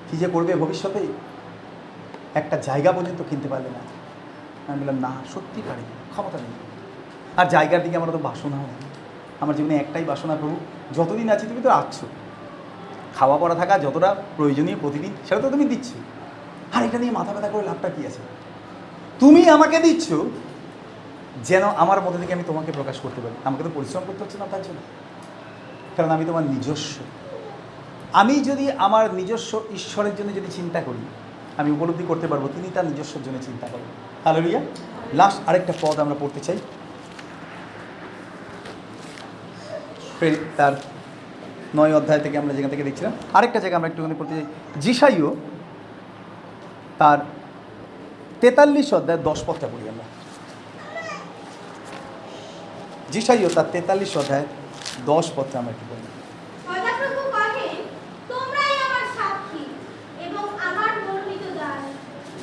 কী যে করবে ভবিষ্যতে, একটা জায়গা পর্যন্ত কিনতে পারবে না। আমি বললাম, না সত্যি পারি, ক্ষমতা নেই। আর জায়গার দিকে আমার তো বাসনাও নেই। আমার জীবনে একটাই বাসনা, প্রভু যতদিন আছি তুমি তো আছো, খাওয়া পড়া থাকা যতটা প্রয়োজনীয় প্রতিদিন, সেটা তো তুমি দিচ্ছ। আর এটা নিয়ে মাথা ব্যথা করে লাভটা কী আছে? তুমি আমাকে দিচ্ছ যেন আমার মধ্যে থেকে আমি তোমাকে প্রকাশ করতে পারি। আমাকে তো পরিশ্রম করতে হচ্ছে না তার জন্য, কারণ আমি তোমার নিজস্ব। আমি যদি আমার নিজস্ব ঈশ্বরের জন্য যদি চিন্তা করি, আমি উপলব্ধি করতে পারবো তিনি তার নিজস্বর জন্য চিন্তা করেন। হালেলুয়া। লাস্ট আরেকটা পদ আমরা পড়তে চাই, তার 9 অধ্যায় থেকে আমরা যেখান থেকে দেখছিলাম। আরেকটা জায়গা আমরা একটুখানি পড়তে চাই, যিশাইও তার 43 অধ্যায় 10 পদটা পড়ি আমরা। যিশাইও তার 43 অধ্যায় 10 পদটা আমরা একটু পড়ি। সদাপ্রভু কহেন, তোমরাই আমার সাক্ষী এবং আমার মনোনীত দাস,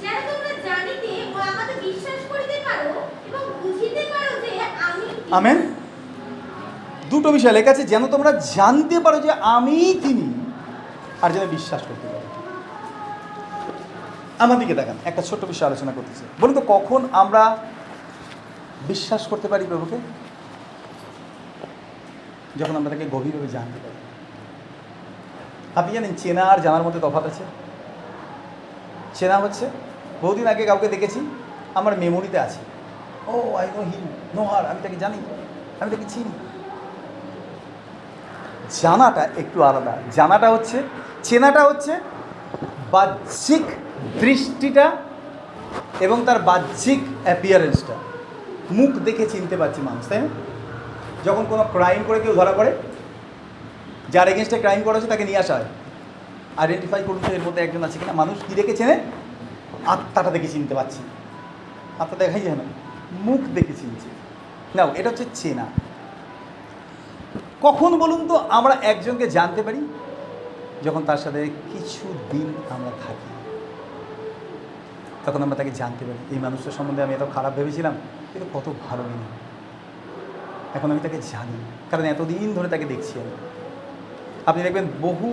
যেন তোমরা জানিতে ও আমাকে বিশ্বাস করিতে পারো এবং বুঝিতে পারো যে আমি তিনি। আমেন। দুটো বিষয় লেখা আছে, যেন তোমরা জানতে পারো যে আমি তিনি, আর যেন বিশ্বাস করতে পারো। আমার দিকে দেখান, একটা ছোট্ট বিষয় আলোচনা করতেছি। বলুন তো, কখন আমরা বিশ্বাস করতে পারি প্রভুকে? যখন আমরা তাকে গভীরভাবে জানতে পারি। আপনি জানেন চেনা আর জানার মধ্যে তফাৎ আছে। চেনা হচ্ছে বহুদিন আগে কাউকে দেখেছি, আমার মেমোরিতে আছে, ও I know him, no her, আমি তাকে জানি, আমি তাকে চিনি। জানাটা একটু আলাদা। জানাটা হচ্ছে, চেনাটা হচ্ছে বাহ্যিক দৃষ্টিটা এবং তার বাহ্যিক অ্যাপিয়ারেন্সটা। মুখ দেখে চিনতে পারছি মানুষ, তাই না? যখন কোনো ক্রাইম করে কেউ ধরা পড়ে, যার এগেনস্টে ক্রাইম করা হচ্ছে তাকে নিয়ে আসা হয়, আইডেন্টিফাই করুন তো এর মধ্যে একজন আছে কিনা। মানুষ কী দেখে চেনে? আত্মাটা দেখে চিনতে পারছি। আত্মা দেখাই যায় না, মুখ দেখে চিনছি। নাও, এটা হচ্ছে চেনা। কখন বলুন তো আমরা একজনকে জানতে পারি? যখন তার সাথে কিছু দিন আমরা থাকি, তখন আমরা তাকে জানতে পারি এই মানুষটার সম্বন্ধে আমি এত খারাপ ভেবেছিলাম, কিন্তু কত ভালো মেয়ে। এখন আমি তাকে জানি, কারণ এতদিন ধরে তাকে দেখছি আমি। আপনি দেখবেন বহু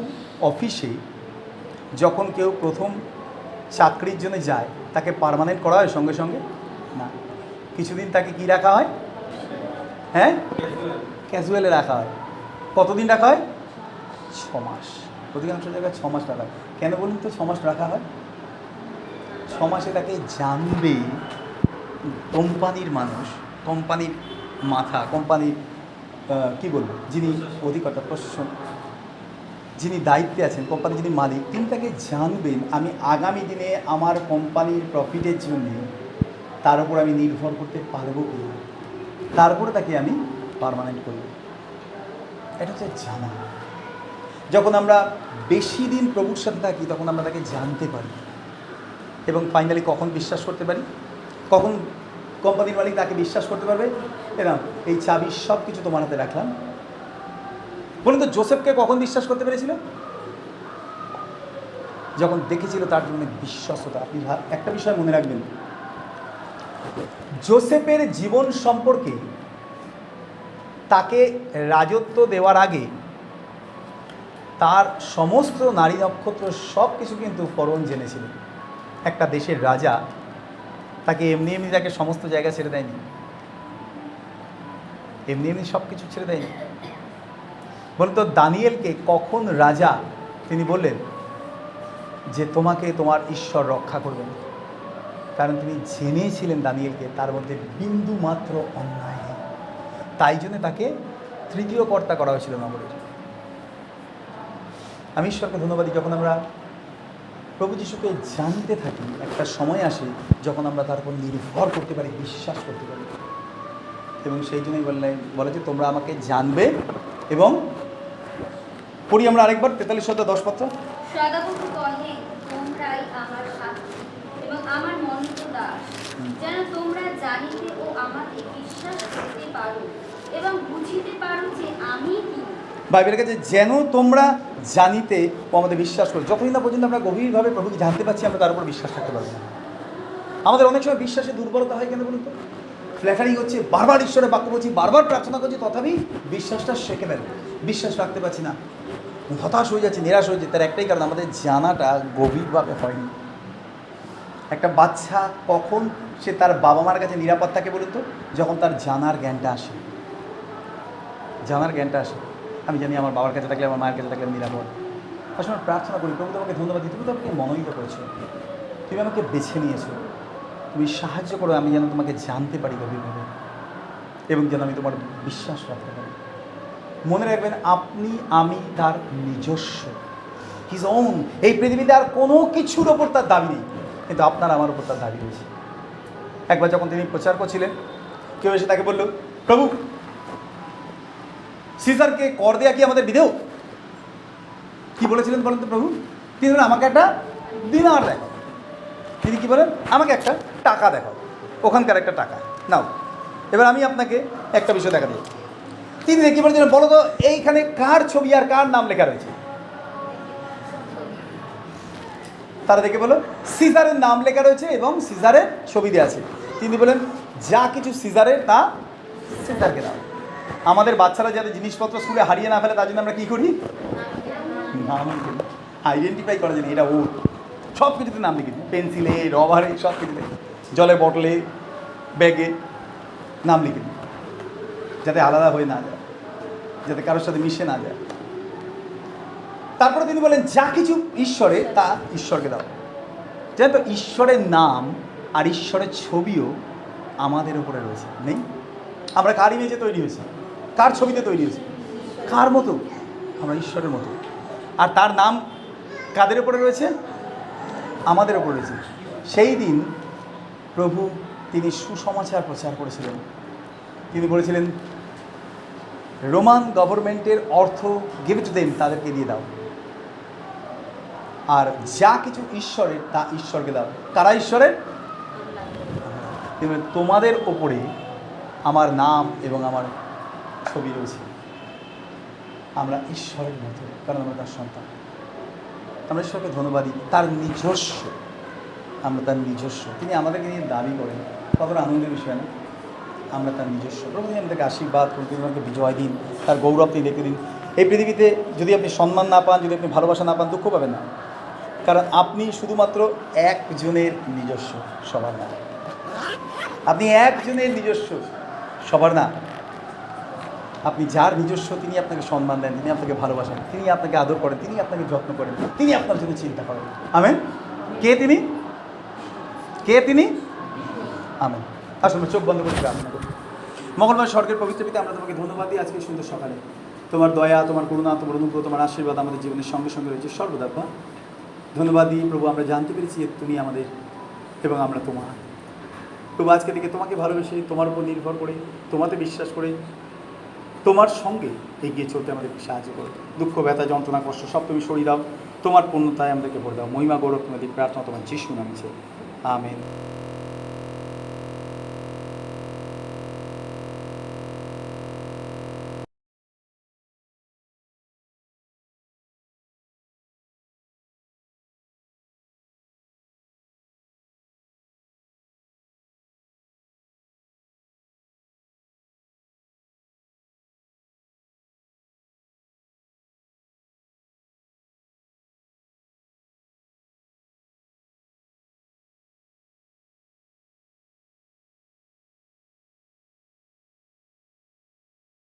অফিসে যখন কেউ প্রথম চাকরির জন্য যায়, তাকে পার্মানেন্ট করা হয় সঙ্গে সঙ্গে না, কিছুদিন তাকে কি রাখা হয়? হ্যাঁ, ক্যাজুয়ালে রাখা হয়। কতদিন রাখা হয়? 6 মাস। অধিকাংশ জায়গায় 6 মাস রাখা হয়। কেন বলুন তো 6 মাস রাখা হয়? 6 মাসে তাকে জানবে কোম্পানির মানুষ, কোম্পানির মাথা, কোম্পানির কি বলবো, যিনি অধিকর্তা, প্রশাসন, যিনি দায়িত্বে আছেন, কোম্পানির যিনি মালিক, তিনি তাকে জানবেন আমি আগামী দিনে আমার কোম্পানির প্রফিটের জন্য তার উপর আমি নির্ভর করতে পারবো কি, তারপরে তাকে আমি পার্মানেন্ট করব। এটা হচ্ছে জানা। যখন আমরা বেশি দিন প্রভুর সাথে থাকি, তখন আমরা তাকে জানতে পারি এবং ফাইনালি কখন বিশ্বাস করতে পারি, কখন কোম্পানির মালিক তাকে বিশ্বাস করতে পারবে, এরকম এই চাবি সব কিছু তোমার হাতে রাখলাম। বলুন তো জোসেফকে কখন বিশ্বাস করতে পেরেছিল? যখন দেখেছিল তার জন্য বিশ্বস্ততা। আপনি একটা বিষয় মনে রাখবেন, জোসেফের জীবন সম্পর্কে তাকে রাজত্ব দেওয়ার আগে তার সমস্ত নারী নক্ষত্র সব কিছু কিন্তু ফরোন জেনেছিলেন। একটা দেশের রাজা তাকে এমনি এমনি তাকে সমস্ত জায়গা ছেড়ে দেয়নি, এমনি এমনি সব কিছু ছেড়ে দেয়নি। বলুন তো দানিয়েলকে কখন রাজা তিনি বললেন যে তোমাকে তোমার ঈশ্বর রক্ষা করবেন? কারণ তিনি জেনেছিলেন দানিয়েলকে তার মধ্যে বিন্দু মাত্র অন্যায় নেই, তাই জন্য তাকে তৃতীয় কর্তা করা হয়েছিল নগরের। আমি ঈশ্বরকে ধন্যবাদ দিই, যখন আমরা প্রভু যিশুকে জানতে থাকি, একটা সময় আসে যখন আমরা তার উপর নির্ভর করতে পারি, বিশ্বাস করতে পারি। এবং সেই জন্যই বলে যে তোমরা আমাকে জানবে। এবং পড়ি আমরা আরেকবার 43-10 পত্র। সদাপ্রভু কহে, তোমরাই আমার সাক্ষী এবং আমার মনোনীত দাস, যেন তোমরা জানিতে ও আমাকে বিশ্বাস করতে পারো এবং বুঝিতে পারো যে আমি কি। বাইবেলের কাছে যেন তোমরা জানিতে ও আমাদের বিশ্বাস করো। যতদিন না পর্যন্ত আমরা গভীরভাবে প্রভুকে জানতে পারছি, আমরা তার উপর বিশ্বাস রাখতে পারবো না। আমাদের অনেক সময় বিশ্বাসে দুর্বলতা হয়, কেন বলুন তো? ফ্ল্যাটারিং হচ্ছে, বারবার ঈশ্বরের বাক্য বলছি, বারবার প্রার্থনা করছি, তথাপি বিশ্বাসটা শেখে ফেলে, বিশ্বাস রাখতে পারছি না, হতাশ হয়ে যাচ্ছে, নিরাশ হয়ে যাচ্ছে। তার একটাই কারণ, আমাদের জানাটা গভীরভাবে হয়নি। একটা বাচ্চা কখন সে তার বাবা মার কাছে নিরাপদ থাকে বলুন তো? যখন তার জানার জ্ঞানটা আসে, জানার জ্ঞানটা আসে। আমি জানি আমার বাবার কাছে থাকলে, আমার মায়ের কাছে থাকলে আমি নিরাপদ। আসলে প্রার্থনা করি, প্রভু তোমাকে ধন্যবাদ দিই, তুমি তো আমাকে মনোনীত করেছো, তুমি আমাকে বেছে নিয়েছো, তুমি সাহায্য করো আমি যেন তোমাকে জানতে পারি গভীরভাবে এবং যেন আমি তোমার বিশ্বাস রাখতে পারি। মনে রাখবেন, আপনি আমি তার নিজস্ব, হিজ ওন। এই পৃথিবীতে আর কোনো কিছুর ওপর তার দাবি নেই, কিন্তু আপনার আমার ওপর তার দাবি রয়েছে। একবার যখন তিনি প্রচার করছিলেন, কেউ এসে তাকে বলল, প্রভু সিজারকে কর দেয়া কি আমাদের বিধেয়? কি বলেছিলেন বলেন তো প্রভু? তিনি বলেন আমাকে একটা দিনার দেখাও। তিনি কি বলেন? আমাকে একটা টাকা দেখাও, ওখানকার একটা টাকা নাও, এবার আমি আপনাকে একটা বিষয় দেখা দিই। তিনি কি বলেছিলেন বলো তো, এইখানে কার ছবি আর কার নাম লেখা রয়েছে? তারা দেখে বলো সিজারের নাম লেখা রয়েছে এবং সিজারের ছবি দেওয়া আছে। তিনি বলেন যা কিছু সিজারের তা সিজারকে দাও। আমাদের বাচ্চারা যাতে জিনিসপত্র স্কুলে হারিয়ে না ফেলে, তার জন্য আমরা কী করি? নাম আইডেন্টিফাই করার জন্য এটা ওর, সব কিছুতে নাম লিখে দিই, পেন্সিলে, রবারে, সব কিছুতে, জলের বটলে, ব্যাগে নাম লিখে দিই, যাতে আলাদা হয়ে না যায়, যাতে কারোর সাথে মিশে না যায়। তারপরে তিনি বলেন যা কিছু ঈশ্বরের তা ঈশ্বরকে দাও। যেন তো ঈশ্বরের নাম আর ঈশ্বরের ছবিও আমাদের উপরে রয়েছে, নেই? আমরা কার ইমেজে তৈরি হয়েছি? কার ছবিতে তৈরি হয়েছে? কার মতো? আমরা ঈশ্বরের মতো। আর তার নাম কাদের উপরে রয়েছে? আমাদের উপরে রয়েছে। সেই দিন প্রভু তিনি সুসমাচার প্রচার করেছিলেন। তিনি বলেছিলেন রোমান গভর্নমেন্টের অর্থ গিভ টু দেম, তাদেরকে দিয়ে দাও, আর যা কিছু ঈশ্বরের তা ঈশ্বরকে দাও। কারা ঈশ্বরের? তোমাদের ওপরে আমার নাম এবং আমার ছবি রয়েছে। আমরা ঈশ্বরের মতো, কারণ আমরা তার সন্তান। আমরা ঈশ্বরকে ধন্যবাদ দিই, তার নিজস্ব, আমরা তার নিজস্ব। তিনি আমাদেরকে নিয়ে দাবি করেন, কতটা আনন্দের বিষয় না? আমরা তার নিজস্ব। প্রভু তিনি আমাদেরকে আশীর্বাদ করুন, তিনি আমাকে বিজয় দিন, তার গৌরব তিনি দেখে দিন। এই পৃথিবীতে যদি আপনি সম্মান না পান, যদি আপনি ভালোবাসা না পান, দুঃখ পাবেন না, কারণ আপনি শুধুমাত্র একজনের নিজস্ব, সবার না। আপনি একজনের নিজস্ব, সবার না। আপনি যার নিজস্ব, তিনি আপনাকে সম্মান দেন, তিনি আপনাকে ভালোবাসেন, তিনি আপনাকে আদর করেন, তিনি আপনাকে যত্ন করেন, তিনি আপনার জন্য চিন্তা করেন। আমেন। কে তিনি? কে তিনি? আমেন। আসলে চোখ বন্ধ করে প্রার্থনা করি। মঙ্গলবার স্বর্গের পবিত্র পিতা, আমরা তোমাকে ধন্যবাদ দিই আজকে সুন্দর সকালে। তোমার দয়া, তোমার করুণা, তোমার অনুগ্রহ, তোমার আশীর্বাদ আমাদের জীবনের সঙ্গে সঙ্গে রয়েছে সর্বদা। ধন্যবাদ দিই প্রভু, আমরা জানতে পেরেছি যে তুমি আমাদের এবং আমরা তোমার। প্রভু আজকে থেকে তোমাকে ভালোবেসে, তোমার উপর নির্ভর করে, তোমাতে বিশ্বাস করে, তোমার সঙ্গে এগিয়ে চলতে আমাদেরকে সাহায্য করো। দুঃখ, ব্যথা, যন্ত্রণা, কষ্ট সব তুমি সরিয়ে দাও, তোমার পূর্ণতায় আমাদেরকে ভরে দাও। মহিমা গৌরব তোমাদের প্রার্থনা তোমার যিশু নামে। আমেন।